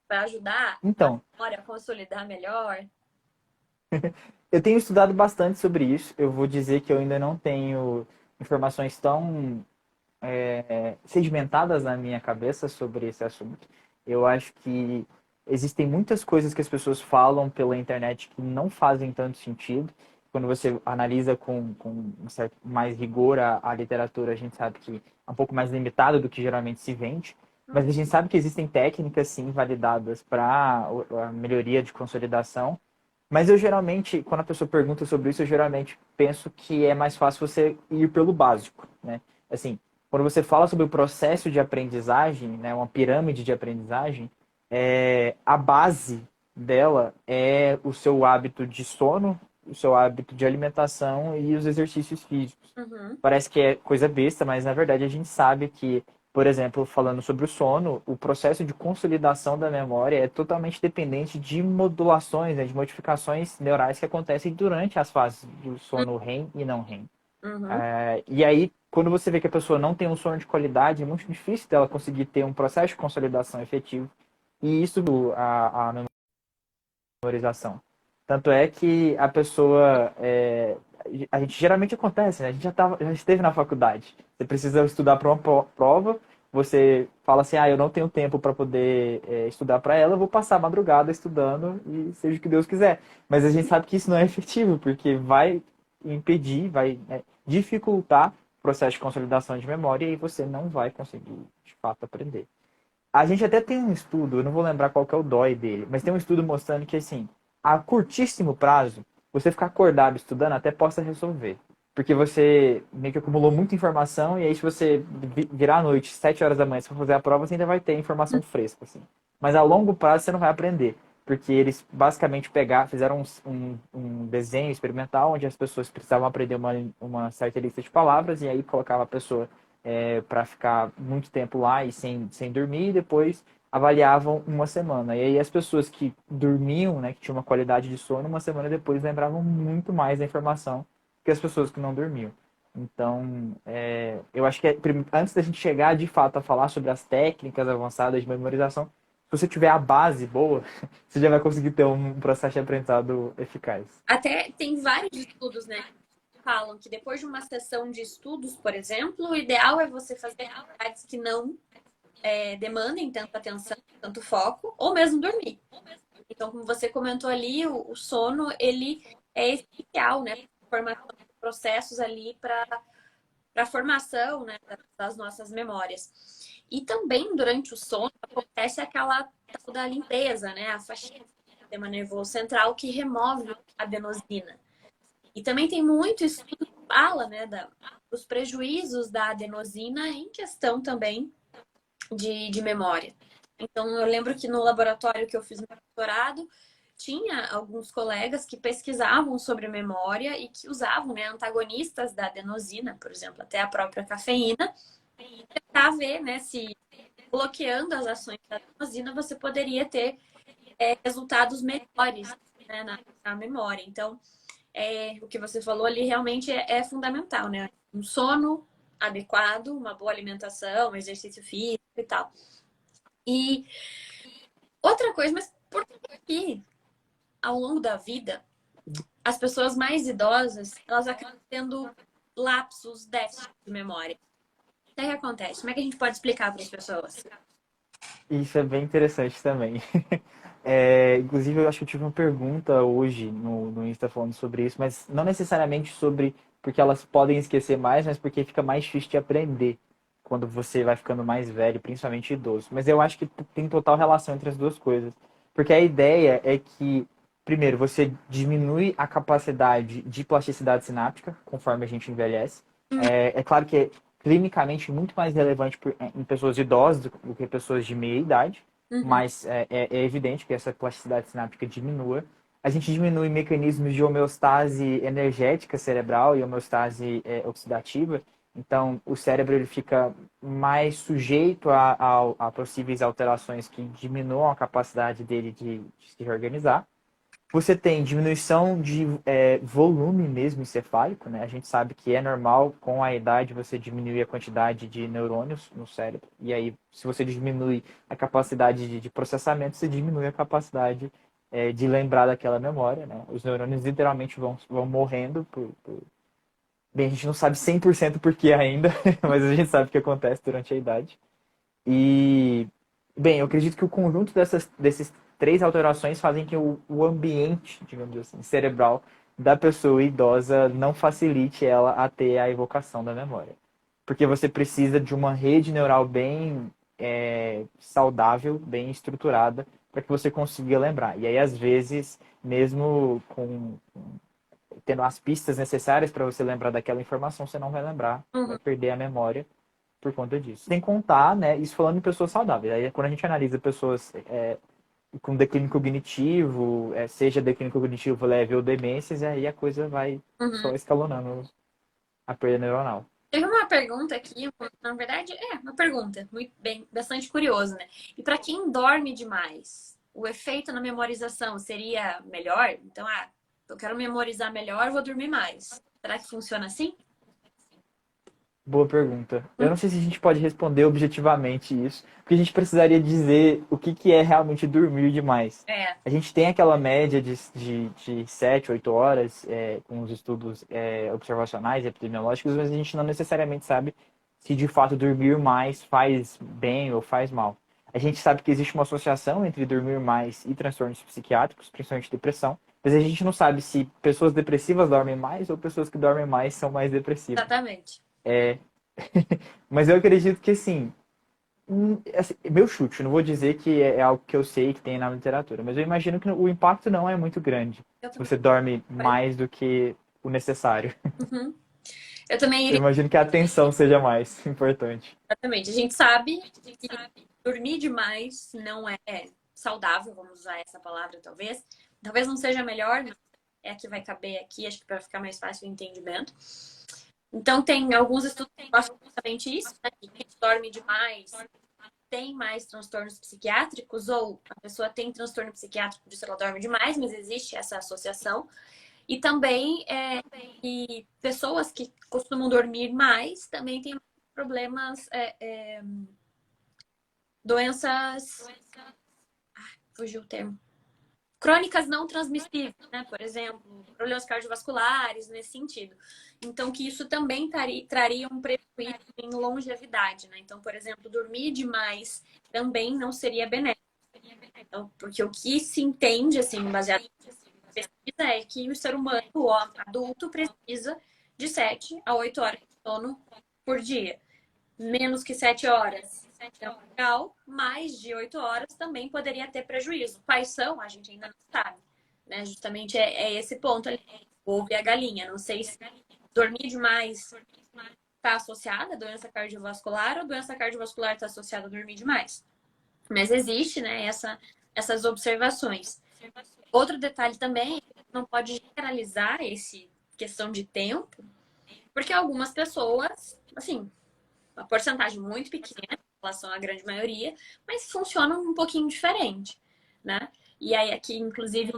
para ajudar a Então, memória a consolidar melhor? eu tenho estudado bastante sobre isso. Eu vou dizer que eu ainda não tenho informações tão sedimentadas na minha cabeça sobre esse assunto. Eu acho que existem muitas coisas que as pessoas falam pela internet que não fazem tanto sentido. Quando você analisa com um certo mais rigor a literatura, a gente sabe que é um pouco mais limitado do que geralmente se vende. Mas a gente sabe que existem técnicas, sim, validadas para a melhoria de consolidação. Mas eu geralmente, quando a pessoa pergunta sobre isso, eu geralmente penso que é mais fácil você ir pelo básico, né? Assim, quando você fala sobre o processo de aprendizagem, né, uma pirâmide de aprendizagem, a base dela é o seu hábito de sono, o seu hábito de alimentação e os exercícios físicos. Uhum. Parece que é coisa besta, mas na verdade a gente sabe que, por exemplo, falando sobre o sono, o processo de consolidação da memória é totalmente dependente de modulações, né, de modificações neurais que acontecem durante as fases do sono REM e não REM. Uhum. E aí, quando você vê que a pessoa não tem um sono de qualidade, é muito difícil dela conseguir ter um processo de consolidação efetivo. E isso a memorização. Tanto é que a pessoa. A gente geralmente acontece, né? A gente já esteve na faculdade. Você precisa estudar para uma prova, você fala assim: ah, eu não tenho tempo para poder estudar para ela, eu vou passar a madrugada estudando e seja o que Deus quiser. Mas a gente sabe que isso não é efetivo, porque vai impedir, vai, né, dificultar o processo de consolidação de memória e você não vai conseguir, de fato, aprender. A gente até tem um estudo, eu não vou lembrar qual que é o DOI dele, mas tem um estudo mostrando que, assim, a curtíssimo prazo, você ficar acordado estudando até possa resolver. Porque você meio que acumulou muita informação, e aí se você virar à noite, 7 horas da manhã, se for fazer a prova, você ainda vai ter informação fresca, assim. Mas a longo prazo você não vai aprender. Porque eles basicamente fizeram um desenho experimental onde as pessoas precisavam aprender uma certa lista de palavras, e aí colocava a pessoa para ficar muito tempo lá e sem dormir, e depois avaliavam uma semana. E aí as pessoas que dormiam, né, que tinham uma qualidade de sono, uma semana depois lembravam muito mais da informação que as pessoas que não dormiam. Então, eu acho que antes da gente chegar de fato a falar sobre as técnicas avançadas de memorização, se você tiver a base boa, você já vai conseguir ter um processo de aprendizado eficaz. Até tem vários estudos, né, que falam que depois de uma sessão de estudos, por exemplo, o ideal é você fazer atividades que não demandem tanta atenção, tanto foco, ou mesmo dormir. Então, como você comentou ali, o sono, ele é essencial, né, para formação de processos ali para a formação, né, das nossas memórias. E também, durante o sono, acontece aquela tal da limpeza, né, a faxina do sistema nervoso central que remove a adenosina. E também tem muito estudo que fala, né, dos prejuízos da adenosina em questão também de memória. Então, eu lembro que no laboratório que eu fiz meu doutorado, tinha alguns colegas que pesquisavam sobre memória e que usavam, né, antagonistas da adenosina, por exemplo, até a própria cafeína, para ver, né, se bloqueando as ações da adenosina você poderia ter resultados melhores, né, na memória. Então, o que você falou ali realmente é fundamental, né? Um sono adequado, uma boa alimentação, exercício físico e tal. E outra coisa, mas por que ao longo da vida as pessoas mais idosas elas acabam tendo lapsos, déficit de memória? O que acontece? Como é que a gente pode explicar para as pessoas? Isso é bem interessante também. Inclusive, eu acho que eu tive uma pergunta hoje no Insta falando sobre isso, mas não necessariamente sobre porque elas podem esquecer mais, mas porque fica mais difícil de aprender quando você vai ficando mais velho, principalmente idoso. Mas eu acho que tem total relação entre as duas coisas. Porque a ideia é que, primeiro, você diminui a capacidade de plasticidade sináptica conforme a gente envelhece. É claro que clinicamente muito mais relevante em pessoas idosas do que pessoas de meia idade, Uhum. mas é evidente que essa plasticidade sináptica diminua. A gente diminui mecanismos de homeostase energética cerebral e homeostase oxidativa, então o cérebro ele fica mais sujeito a possíveis alterações que diminuam a capacidade dele de se reorganizar. Você tem diminuição de volume mesmo encefálico, né? A gente sabe que é normal com a idade você diminuir a quantidade de neurônios no cérebro. E aí, se você diminui a capacidade de processamento, você diminui a capacidade de lembrar daquela memória, né? Os neurônios literalmente vão morrendo Bem, a gente não sabe 100% por que ainda, mas a gente sabe o que acontece durante a idade. E, bem, eu acredito que o conjunto desses três alterações fazem que o ambiente, digamos assim, cerebral da pessoa idosa não facilite ela a ter a evocação da memória. Porque você precisa de uma rede neural bem saudável, bem estruturada, para que você consiga lembrar. E aí, às vezes, mesmo tendo as pistas necessárias para você lembrar daquela informação, você não vai lembrar, vai Uhum. perder a memória por conta disso. Sem contar, né, isso falando em pessoas saudáveis. Aí quando a gente analisa pessoas com declínio cognitivo, seja declínio cognitivo leve ou demências, aí a coisa vai só Uhum. escalonando a perda neuronal. Teve uma pergunta aqui, na verdade, uma pergunta, muito bem, bastante curiosa, né? E para quem dorme demais, o efeito na memorização seria melhor? Então, eu quero memorizar melhor, vou dormir mais. Será que funciona assim? Boa pergunta. Eu Hum. não sei se a gente pode responder objetivamente isso, porque a gente precisaria dizer o que é realmente dormir demais. É. A gente tem aquela média de 7, 8 horas com os estudos observacionais e epidemiológicos, mas a gente não necessariamente sabe se de fato dormir mais faz bem ou faz mal. A gente sabe que existe uma associação entre dormir mais e transtornos psiquiátricos, principalmente depressão, mas a gente não sabe se pessoas depressivas dormem mais ou pessoas que dormem mais são mais depressivas. Exatamente. Mas eu acredito que, assim, meu chute, não vou dizer que é algo que eu sei que tem na literatura, mas eu imagino que o impacto não é muito grande Eu se também. você dorme mais do que o necessário. Uhum. Eu também Eu iria. imagino que a atenção seja mais importante. Exatamente. A gente sabe que dormir demais não é saudável, vamos usar essa palavra talvez. Talvez não seja melhor, mas é a que vai caber aqui, acho que para ficar mais fácil o entendimento. Então, tem alguns estudos que mostram justamente isso, né? Que quem dorme demais tem mais transtornos psiquiátricos, ou a pessoa tem transtorno psiquiátrico, por isso ela dorme demais, mas existe essa associação. E também e pessoas que costumam dormir mais também têm problemas, doenças, fugiu o termo, crônicas não transmissíveis, né? Por exemplo, problemas cardiovasculares nesse sentido. Então, que isso também traria um prejuízo em longevidade, né? Então, por exemplo, dormir demais também não seria benéfico. Então, porque o que se entende, assim, baseado em pesquisa, é que o ser humano, o adulto, precisa de 7 a 8 horas de sono por dia. Menos que 7 horas é legal, mais de 8 horas também poderia ter prejuízo. Quais são? A gente ainda não sabe. Né? Justamente é esse ponto ali. Houve a galinha. Não sei se dormir demais está associada a doença cardiovascular ou doença cardiovascular está associada a dormir demais. Mas existe, né, essas observações. Outro detalhe também, não pode generalizar esse questão de tempo, porque algumas pessoas, assim, uma porcentagem muito pequena em relação à grande maioria, mas funcionam um pouquinho diferente, né? E aí aqui, inclusive,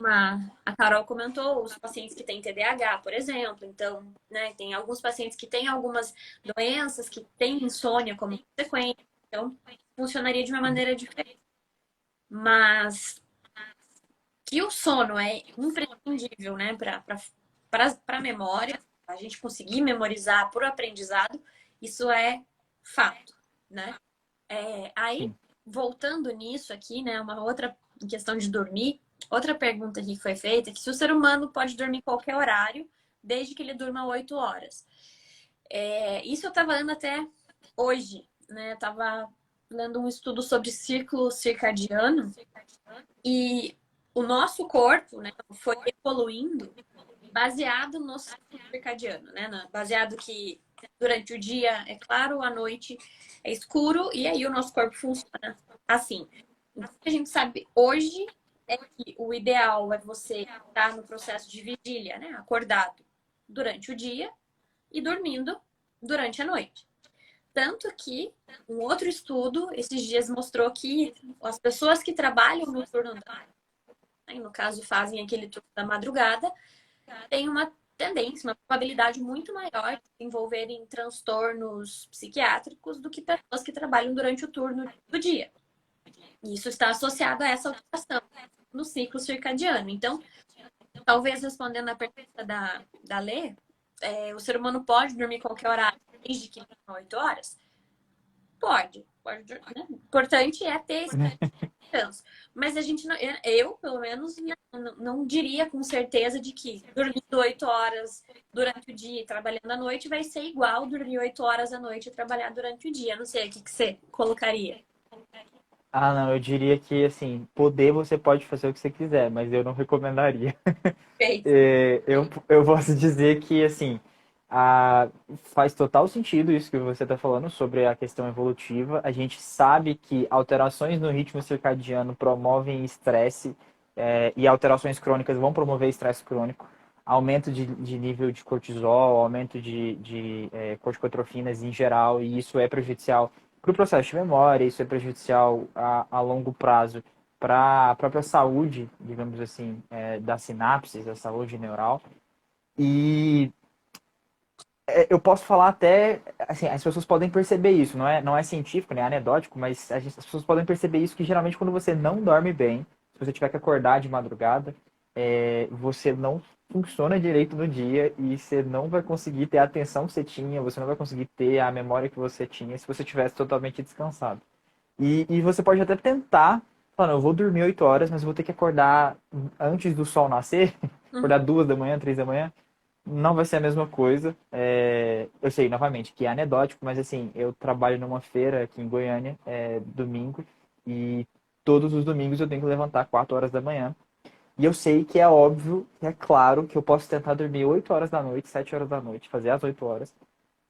a Carol comentou os pacientes que têm TDAH, por exemplo. Então, né, tem alguns pacientes que têm algumas doenças, que têm insônia como consequência. Então, funcionaria de uma maneira diferente. Mas que o sono é imprescindível, né, para a memória, a gente conseguir memorizar por aprendizado, isso é fato, né? Aí, Sim. voltando nisso aqui, né, uma outra questão de dormir, outra pergunta aqui que foi feita, é que se o ser humano pode dormir qualquer horário, desde que ele durma 8 horas. Isso eu estava lendo até hoje, né? Eu estava lendo um estudo sobre ciclo circadiano e o nosso corpo, né, foi evoluindo baseado no ciclo circadiano, né? Baseado que durante o dia é claro, à noite é escuro, e aí o nosso corpo funciona assim. Então, o que a gente sabe hoje é que o ideal é você estar no processo de vigília, né? Acordado durante o dia e dormindo durante a noite. Tanto que um outro estudo esses dias mostrou que as pessoas que trabalham no turno da, né, no caso fazem aquele turno da madrugada, tem uma tendência, uma probabilidade muito maior de desenvolverem transtornos psiquiátricos do que pessoas que trabalham durante o turno do dia. E isso está associado a essa alteração no ciclo circadiano. Então, talvez respondendo a pergunta da Lê, o ser humano pode dormir qualquer horário desde que tenha 8 horas? Pode, né? O importante é ter esse descanso. Mas a gente não, eu, pelo menos, não diria com certeza de que dormir 8 horas durante o dia e trabalhando à noite vai ser igual dormir 8 horas à noite e trabalhar durante o dia. Não sei o que você colocaria. Ah, não, eu diria que, assim, poder você pode fazer o que você quiser, mas eu não recomendaria. Perfeito. Eu posso dizer que, assim, a, faz total sentido isso que você está falando sobre a questão evolutiva. A gente sabe que alterações no ritmo circadiano promovem estresse, e alterações crônicas vão promover estresse crônico, aumento de nível de cortisol, aumento de corticotrofinas em geral, e isso é prejudicial para o processo de memória, isso é prejudicial a longo prazo para a própria saúde, digamos assim, das sinapses, da saúde neural. E eu posso falar até, assim, as pessoas podem perceber isso, não é científico, nem anedótico, mas as pessoas podem perceber isso que geralmente quando você não dorme bem, se você tiver que acordar de madrugada, você não funciona direito no dia e você não vai conseguir ter a atenção que você tinha, você não vai conseguir ter a memória que você tinha se você tivesse totalmente descansado. E você pode até tentar, falando, eu vou dormir 8 horas, mas vou ter que acordar antes do sol nascer, Uhum. acordar 2 da manhã, 3 da manhã. Não vai ser a mesma coisa. Eu sei, novamente, que é anedótico, mas assim, eu trabalho numa feira aqui em Goiânia, domingo, e todos os domingos eu tenho que levantar 4 horas da manhã. E eu sei que é óbvio, que é claro, que eu posso tentar dormir 8 horas da noite, 7 horas da noite, fazer as 8 horas.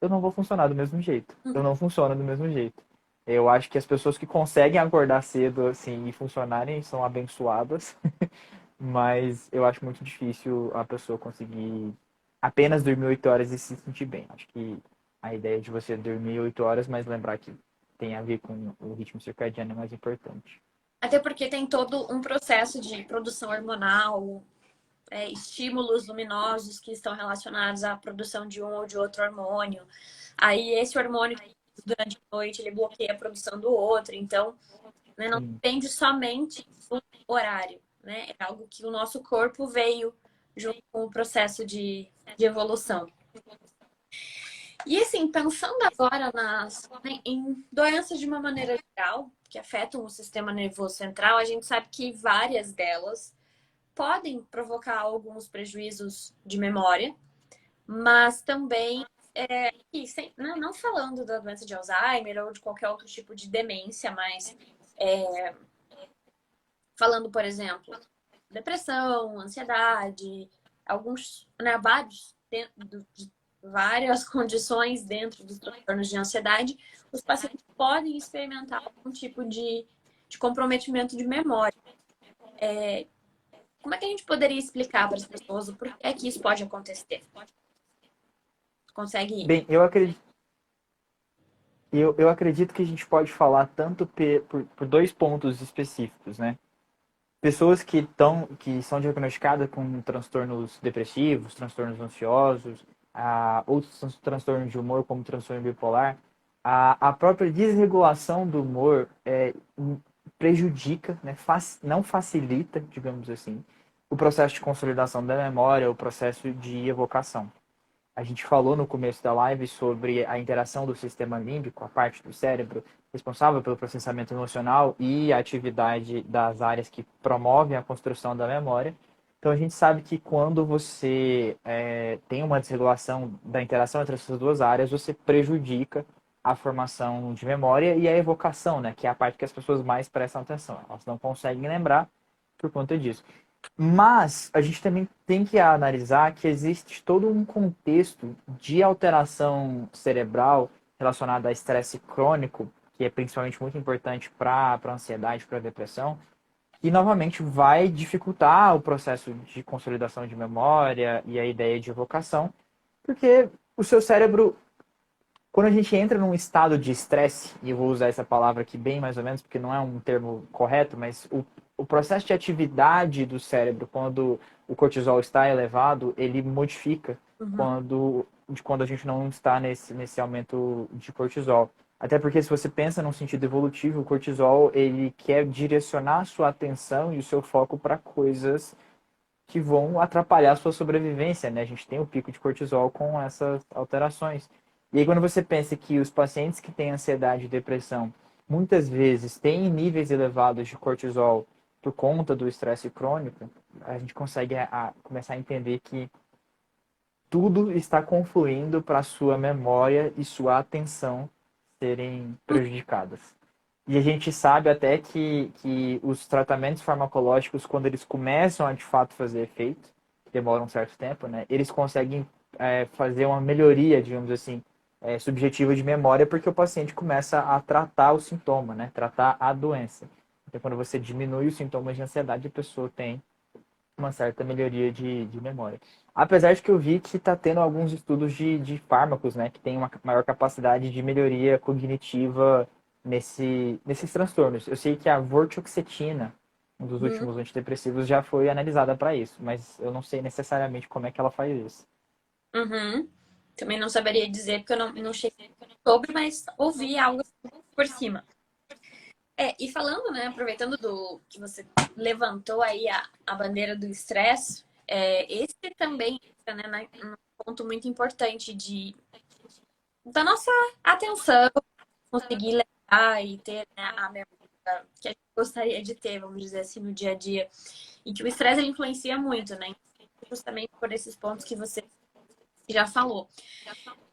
Eu não vou funcionar do mesmo jeito. Eu não funciono do mesmo jeito. Eu acho que as pessoas que conseguem acordar cedo assim e funcionarem são abençoadas, mas eu acho muito difícil a pessoa conseguir apenas dormir 8 horas e se sentir bem. Acho que a ideia de você dormir 8 horas, mas lembrar que tem a ver com o ritmo circadiano é mais importante. Até porque tem todo um processo de produção hormonal, estímulos luminosos que estão relacionados à produção de um ou de outro hormônio. Aí esse hormônio, durante a noite, ele bloqueia a produção do outro. Então, né, não Sim. depende somente do horário, né? É algo que o nosso corpo veio junto com o processo de evolução. E assim, pensando agora em doenças de uma maneira geral, que afetam o sistema nervoso central, a gente sabe que várias delas podem provocar alguns prejuízos de memória, mas também, não falando da doença de Alzheimer ou de qualquer outro tipo de demência, mas falando, por exemplo, depressão, ansiedade, alguns, né, várias condições dentro dos transtornos de ansiedade, os pacientes podem experimentar algum tipo de comprometimento de memória. Como é que a gente poderia explicar para as pessoas o porquê que isso pode acontecer? Consegue? Bem, eu acredito que a gente pode falar tanto por dois pontos específicos, né? Pessoas que são diagnosticadas com transtornos depressivos, transtornos ansiosos, outros transtornos de humor, como transtorno bipolar, a própria desregulação do humor prejudica, né, não facilita, digamos assim, o processo de consolidação da memória, o processo de evocação. A gente falou no começo da live sobre a interação do sistema límbico, a parte do cérebro responsável pelo processamento emocional e a atividade das áreas que promovem a construção da memória. Então a gente sabe que quando você tem uma desregulação da interação entre essas duas áreas, você prejudica a formação de memória e a evocação, né, que é a parte que as pessoas mais prestam atenção. Elas não conseguem lembrar por conta disso. Mas a gente também tem que analisar que existe todo um contexto de alteração cerebral relacionada a estresse crônico, que é principalmente muito importante para a ansiedade, para a depressão, e novamente vai dificultar o processo de consolidação de memória e a ideia de evocação, porque o seu cérebro, quando a gente entra num estado de estresse, e eu vou usar essa palavra aqui bem mais ou menos, porque não é um termo correto, mas o processo de atividade do cérebro, quando o cortisol está elevado, ele modifica Uhum. quando a gente não está nesse aumento de cortisol. Até porque se você pensa num sentido evolutivo, o cortisol ele quer direcionar a sua atenção e o seu foco para coisas que vão atrapalhar a sua sobrevivência, né? A gente tem o pico de cortisol com essas alterações. E aí quando você pensa que os pacientes que têm ansiedade e depressão muitas vezes têm níveis elevados de cortisol por conta do estresse crônico, a gente consegue começar a entender que tudo está confluindo para sua memória e sua atenção serem prejudicadas. E a gente sabe até que os tratamentos farmacológicos, quando eles começam a de fato fazer efeito, demora um certo tempo, né? Eles conseguem fazer uma melhoria, digamos assim, subjetiva de memória, porque o paciente começa a tratar o sintoma, né? Tratar a doença. Então, quando você diminui os sintomas de ansiedade, a pessoa tem uma certa melhoria de memória. Apesar de que eu vi que está tendo alguns estudos de fármacos, né, que tem uma maior capacidade de melhoria cognitiva nesses transtornos. Eu sei que a vortioxetina, um dos Uhum. últimos antidepressivos, já foi analisada para isso, mas eu não sei necessariamente como é que ela faz isso. Uhum. Também não saberia dizer, porque eu não cheguei sobre, mas ouvi algo por cima. E falando, né, aproveitando do que você levantou aí a bandeira do estresse, esse também entra, né, num ponto muito importante da nossa atenção, conseguir levar e ter, né, a memória que a gente gostaria de ter, vamos dizer assim, no dia a dia. E que o estresse ele influencia muito, né? Justamente por esses pontos que você já falou.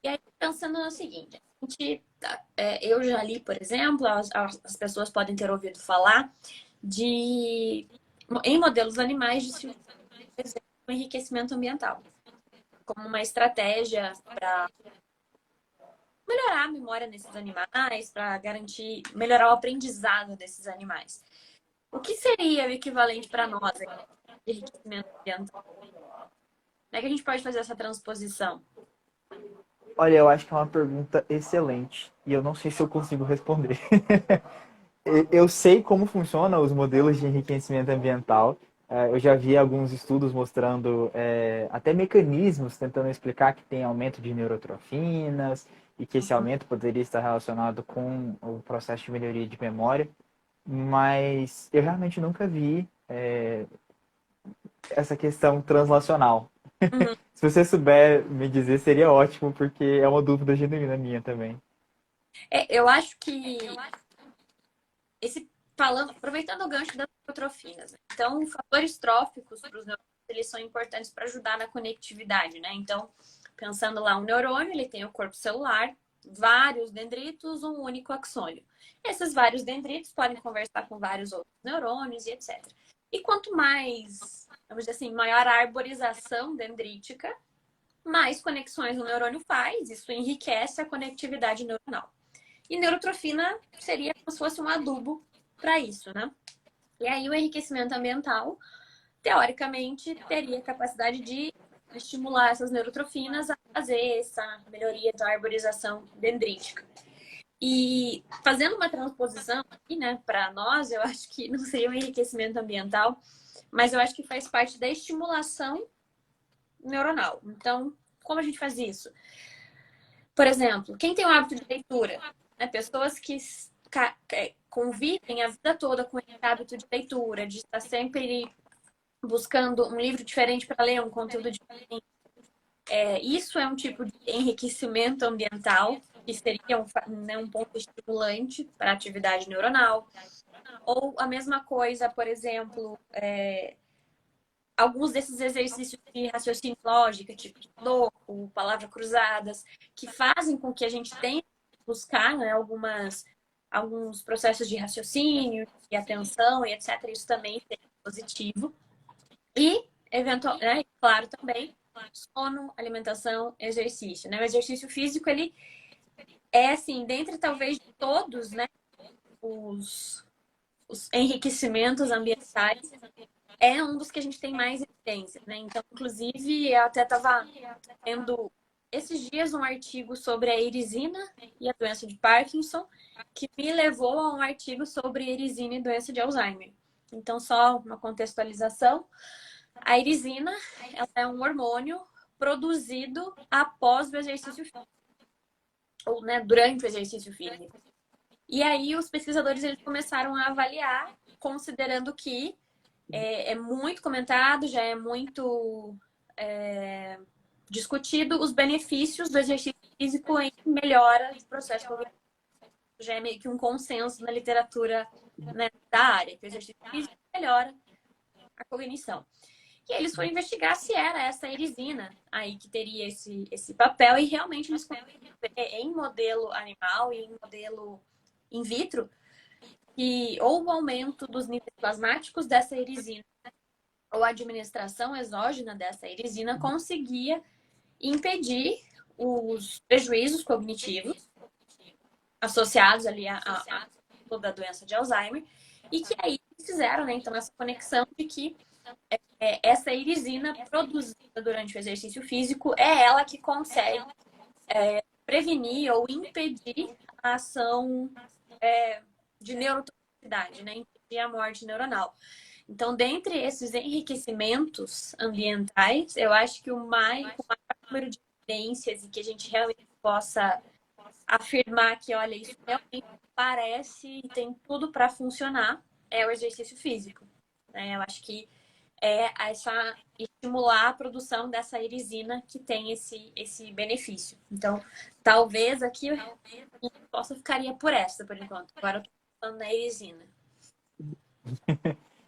E aí, pensando no seguinte, eu já li, por exemplo, as pessoas podem ter ouvido falar em modelos animais de se utilizar o enriquecimento ambiental como uma estratégia para melhorar a memória desses animais, para garantir, melhorar o aprendizado desses animais. O que seria o equivalente para nós aqui de enriquecimento ambiental? Como é que a gente pode fazer essa transposição? Olha, eu acho que é uma pergunta excelente e eu não sei se eu consigo responder. Eu sei como funcionam os modelos de enriquecimento ambiental. Eu já vi alguns estudos mostrando até mecanismos tentando explicar que tem aumento de neurotrofinas e que esse aumento poderia estar relacionado com o processo de melhoria de memória, mas eu realmente nunca vi essa questão translacional. Uhum. Se você souber me dizer, seria ótimo, porque é uma dúvida genuína minha também. Eu acho que aproveitando o gancho das neurotrofinas, né? Então, fatores tróficos para os neurônios, eles são importantes para ajudar na conectividade, né? Então, pensando lá, um neurônio, ele tem o corpo celular, vários dendritos, um único axônio. Esses vários dendritos podem conversar com vários outros neurônios e etc. E quanto mais, vamos dizer assim, maior a arborização dendrítica, mais conexões o neurônio faz, isso enriquece a conectividade neuronal. E neurotrofina seria como se fosse um adubo para isso, né? E aí o enriquecimento ambiental, teoricamente, teria capacidade de estimular essas neurotrofinas a fazer essa melhoria da arborização dendrítica. E fazendo uma transposição aqui, né, para nós, eu acho que não seria um enriquecimento ambiental, mas eu acho que faz parte da estimulação neuronal. Então, como a gente faz isso? Por exemplo, quem tem o hábito de leitura, né, pessoas que convivem a vida toda com esse hábito de leitura, de estar sempre buscando um livro diferente para ler, um conteúdo diferente. Isso é um tipo de enriquecimento ambiental, que seria né, um ponto estimulante para a atividade neuronal. Ou a mesma coisa, por exemplo, alguns desses exercícios de raciocínio lógico, tipo Sudoku, palavras cruzadas, que fazem com que a gente tenha que buscar, né, alguns processos de raciocínio e atenção e etc. Isso também é positivo. E, né, claro, também sono, alimentação, exercício. Né? O exercício físico, ele é, assim, dentre talvez de todos, né, os enriquecimentos ambientais, é um dos que a gente tem mais evidência, né? Então, inclusive, eu até estava lendo esses dias um artigo sobre a erisina e a doença de Parkinson, que me levou a um artigo sobre erisina e doença de Alzheimer. Então, só uma contextualização. A erisina, ela é um hormônio produzido após o exercício físico, ou né, durante o exercício físico. E aí os pesquisadores eles começaram a avaliar, considerando que é muito comentado, já é muito discutido os benefícios do exercício físico em melhora do processo cognitivo. Já é meio que um consenso na literatura, né, da área, que o exercício físico melhora a cognição. E eles foram investigar se era essa erisina aí que teria esse papel, e realmente eles conseguiram ver em modelo animal e em modelo in vitro que ou o aumento dos níveis plasmáticos dessa erisina ou a administração exógena dessa erisina conseguia impedir os prejuízos cognitivos associados ali a toda a doença de Alzheimer, e que aí fizeram, né, então, essa conexão de que essa erisina produzida durante o exercício físico é ela que consegue prevenir ou impedir a ação de neurotoxicidade, né, impedir a morte neuronal. Então, dentre esses enriquecimentos ambientais, eu acho que o maior número de evidências e que a gente realmente possa afirmar que, olha, isso realmente parece e tem tudo para funcionar, é o exercício físico. Né? Eu acho que essa estimular a produção dessa erisina que tem esse benefício. Então, talvez aqui eu possa ficaria por essa, por enquanto. Agora eu tô falando da erisina.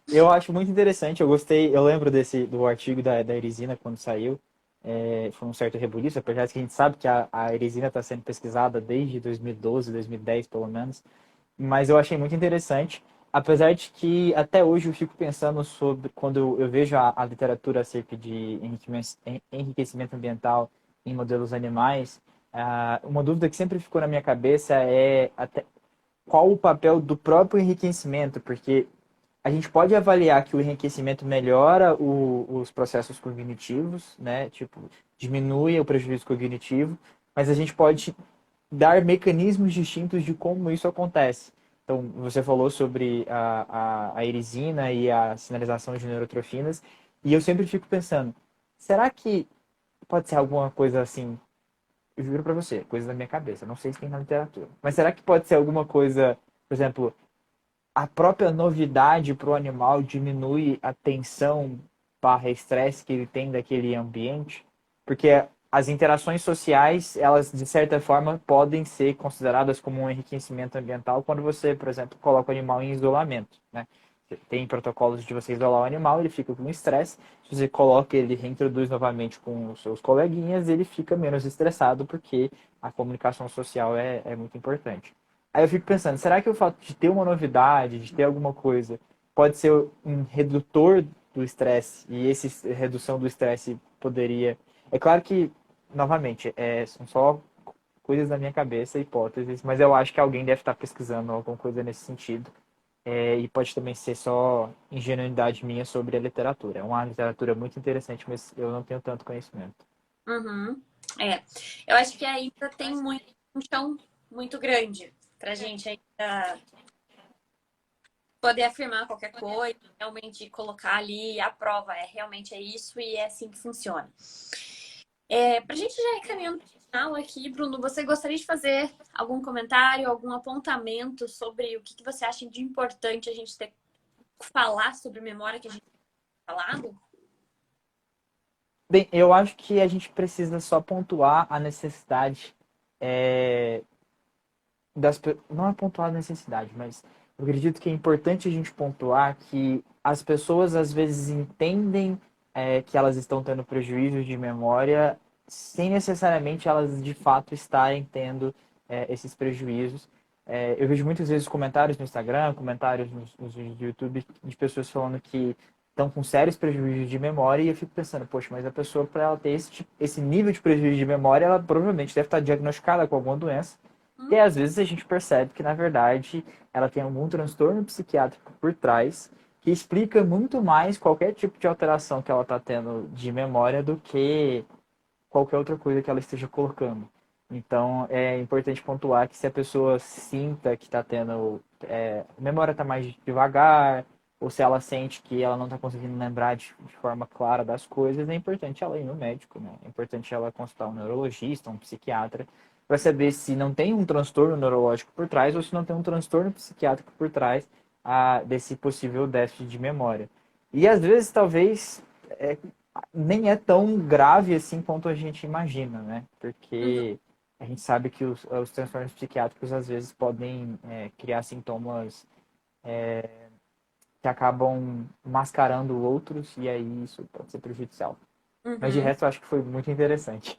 Eu acho muito interessante, eu gostei, eu lembro do artigo da erisina quando saiu, foi um certo rebuliço, apesar de que a gente sabe que a erisina está sendo pesquisada desde 2012, 2010 pelo menos, mas eu achei muito interessante, apesar de que até hoje eu fico pensando sobre, quando eu vejo a literatura acerca de enriquecimento ambiental em modelos animais, uma dúvida que sempre ficou na minha cabeça é até qual o papel do próprio enriquecimento, porque a gente pode avaliar que o enriquecimento melhora os processos cognitivos, né? Tipo, diminui o prejuízo cognitivo, mas a gente pode dar mecanismos distintos de como isso acontece. Então, você falou sobre a irisina e a sinalização de neurotrofinas, e eu sempre fico pensando, será que pode ser alguma coisa assim? Eu juro pra você, coisa da minha cabeça, não sei se tem na literatura. Mas será que pode ser alguma coisa, por exemplo, a própria novidade para o animal diminui a tensão barra estresse que ele tem daquele ambiente? Porque as interações sociais, elas de certa forma podem ser consideradas como um enriquecimento ambiental quando você, por exemplo, coloca o animal em isolamento, né? Tem protocolos de você isolar o animal, ele fica com estresse. Se você coloca ele reintroduz novamente com os seus coleguinhas, ele fica menos estressado porque a comunicação social é muito importante. Aí eu fico pensando, será que o fato de ter uma novidade, de ter alguma coisa, pode ser um redutor do estresse? E essa redução do estresse poderia. É claro que, novamente, são só coisas da minha cabeça, hipóteses, mas eu acho que alguém deve estar pesquisando alguma coisa nesse sentido. E pode também ser só ingenuidade minha sobre a literatura. É uma literatura muito interessante, mas eu não tenho tanto conhecimento. Uhum. É, eu acho que ainda tem muito, um chão muito grande pra gente ainda poder afirmar qualquer coisa, realmente colocar ali a prova, realmente é isso e é assim que funciona. Pra gente já ir caminhando pro final aqui, Bruno, você gostaria de fazer algum comentário, algum apontamento sobre o que você acha de importante a gente ter falar sobre memória que a gente tem falado? Bem, eu acho que a gente precisa só pontuar a necessidade é, não é pontuar a necessidade, mas eu acredito que é importante a gente pontuar que as pessoas às vezes entendem que elas estão tendo prejuízos de memória sem necessariamente elas de fato estarem tendo esses prejuízos. Eu vejo muitas vezes comentários no Instagram, comentários nos vídeos do YouTube de pessoas falando que estão com sérios prejuízos de memória e eu fico pensando, poxa, mas a pessoa para ela ter esse nível de prejuízo de memória, ela provavelmente deve estar diagnosticada com alguma doença e às vezes a gente percebe que, na verdade, ela tem algum transtorno psiquiátrico por trás que explica muito mais qualquer tipo de alteração que ela está tendo de memória do que qualquer outra coisa que ela esteja colocando. Então, é importante pontuar que se a pessoa sinta que está tendo... a memória está mais devagar, ou se ela sente que ela não está conseguindo lembrar de forma clara das coisas, é importante ela ir no médico, né? É importante ela consultar um neurologista, um psiquiatra, para saber se não tem um transtorno neurológico por trás ou se não tem um transtorno psiquiátrico por trás desse possível déficit de memória. E às vezes, talvez, nem é tão grave assim quanto a gente imagina, né? Uhum. Porque a gente sabe que os transtornos psiquiátricos às vezes podem criar sintomas que acabam mascarando outros e aí isso pode ser prejudicial. Mas de Uhum. resto eu acho que foi muito interessante.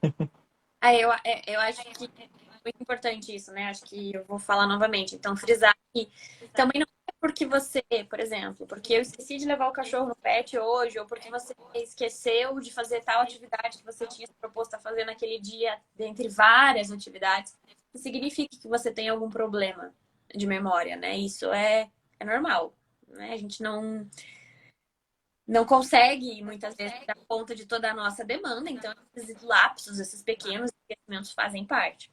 Eu acho que é muito importante isso, né? Acho que eu vou falar novamente. Então, frisar que também não é porque você, por exemplo, porque eu esqueci de levar o cachorro no pet hoje, ou porque você esqueceu de fazer tal atividade que você tinha se proposto a fazer naquele dia, dentre várias atividades, que significa que você tem algum problema de memória, né? Isso é normal, né? A gente não consegue muitas vezes dar conta de toda a nossa demanda, então esses lapsos, esses pequenos esquecimentos fazem parte.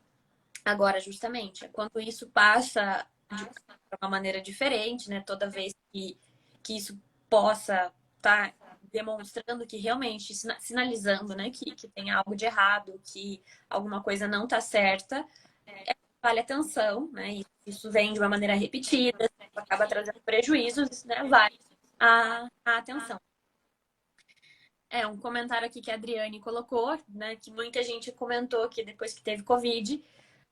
Agora, justamente, quando isso passa de uma maneira diferente, né, toda vez que isso possa estar demonstrando que realmente, sinalizando, né, que tem algo de errado, que alguma coisa não está certa, vale atenção, né, e isso vem de uma maneira repetida, acaba trazendo prejuízos, né, vale a atenção. Um comentário aqui que a Adriane colocou, né, que muita gente comentou que depois que teve Covid,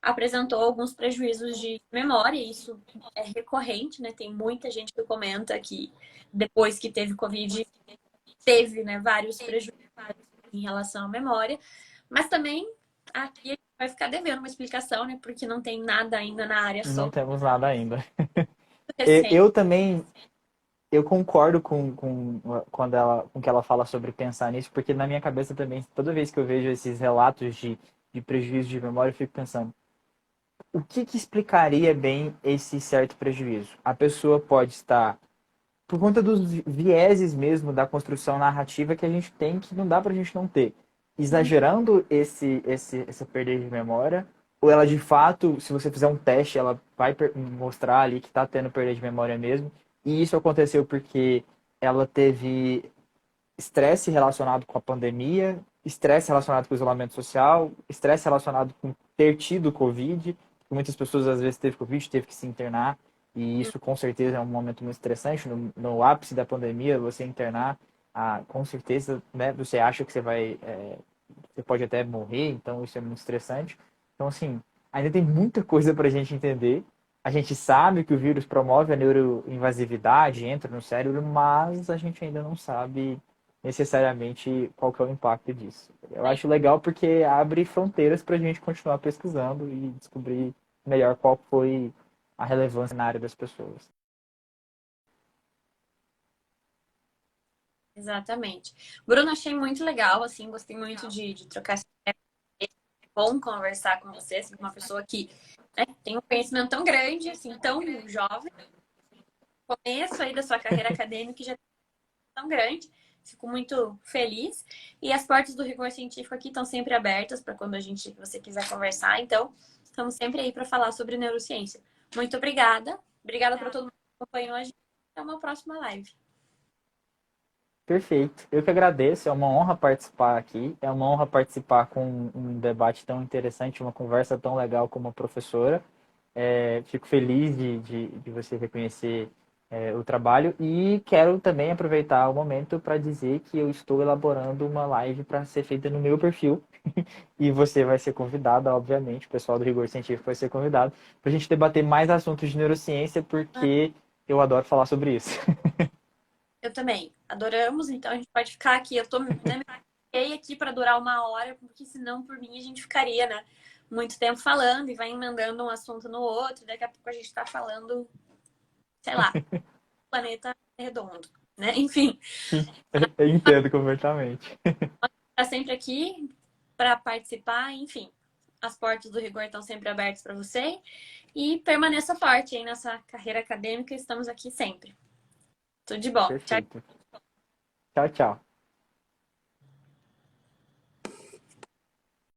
apresentou alguns prejuízos de memória, e isso é recorrente, né? Tem muita gente que comenta que depois que teve Covid, teve, né, vários prejuízos em relação à memória, mas também aqui a gente vai ficar devendo uma explicação, né, porque não tem nada ainda na área Não sobre temos nada ainda. recente. Eu também eu concordo com que ela fala sobre pensar nisso, porque na minha cabeça também, toda vez que eu vejo esses relatos de prejuízo de memória, eu fico pensando, o que explicaria bem esse certo prejuízo? A pessoa pode estar por conta dos vieses mesmo da construção narrativa que a gente tem, que não dá pra gente não ter. exagerando essa perda de memória, ou ela de fato, se você fizer um teste, ela vai mostrar ali que está tendo perda de memória mesmo. E isso aconteceu porque ela teve estresse relacionado com a pandemia, estresse relacionado com o isolamento social, estresse relacionado com ter tido Covid. Muitas pessoas às vezes teve Covid, teve que se internar, e isso com certeza é um momento muito estressante. No ápice da pandemia, você internar, com certeza, né, você acha que você pode até morrer, então isso é muito estressante. Então, assim, ainda tem muita coisa para a gente entender. A gente sabe que o vírus promove a neuroinvasividade, entra no cérebro, mas a gente ainda não sabe necessariamente qual que é o impacto disso. Eu acho legal porque abre fronteiras para a gente continuar pesquisando e descobrir melhor qual foi a relevância na área das pessoas. Exatamente. Bruno, achei muito legal, assim, gostei muito de trocar essa ideia. É bom conversar com você, assim, uma pessoa que, né, tem um conhecimento tão grande, assim, tão jovem, começo aí da sua carreira acadêmica que já é tão grande. Fico muito feliz. E as portas do Rigor Científico aqui estão sempre abertas para quando você quiser conversar. Então, estamos sempre aí para falar sobre neurociência. Muito obrigada. Obrigada para todo mundo que acompanhou a gente. Até uma próxima live. Perfeito. Eu que agradeço. É uma honra participar aqui. É uma honra participar com um debate tão interessante, uma conversa tão legal com uma professora. Fico feliz de você reconhecer o trabalho e quero também aproveitar o momento para dizer que eu estou elaborando uma live para ser feita no meu perfil e você vai ser convidada, obviamente, o pessoal do Rigor Científico vai ser convidado para a gente debater mais assuntos de neurociência porque eu adoro falar sobre isso. Eu também. Adoramos, então a gente pode ficar aqui. Eu tô, né, me marquei aqui para durar uma hora, porque senão por mim a gente ficaria, né, muito tempo falando e vai emendando um assunto no outro. Daqui a pouco a gente tá falando, sei lá, planeta redondo, né? Enfim, Eu entendo completamente. tá sempre aqui para participar, enfim. As portas do Rigor estão sempre abertas para você e permaneça forte aí nessa carreira acadêmica. Estamos aqui sempre. Tudo de bom. Tchau. Perfeito. Tchau, tchau.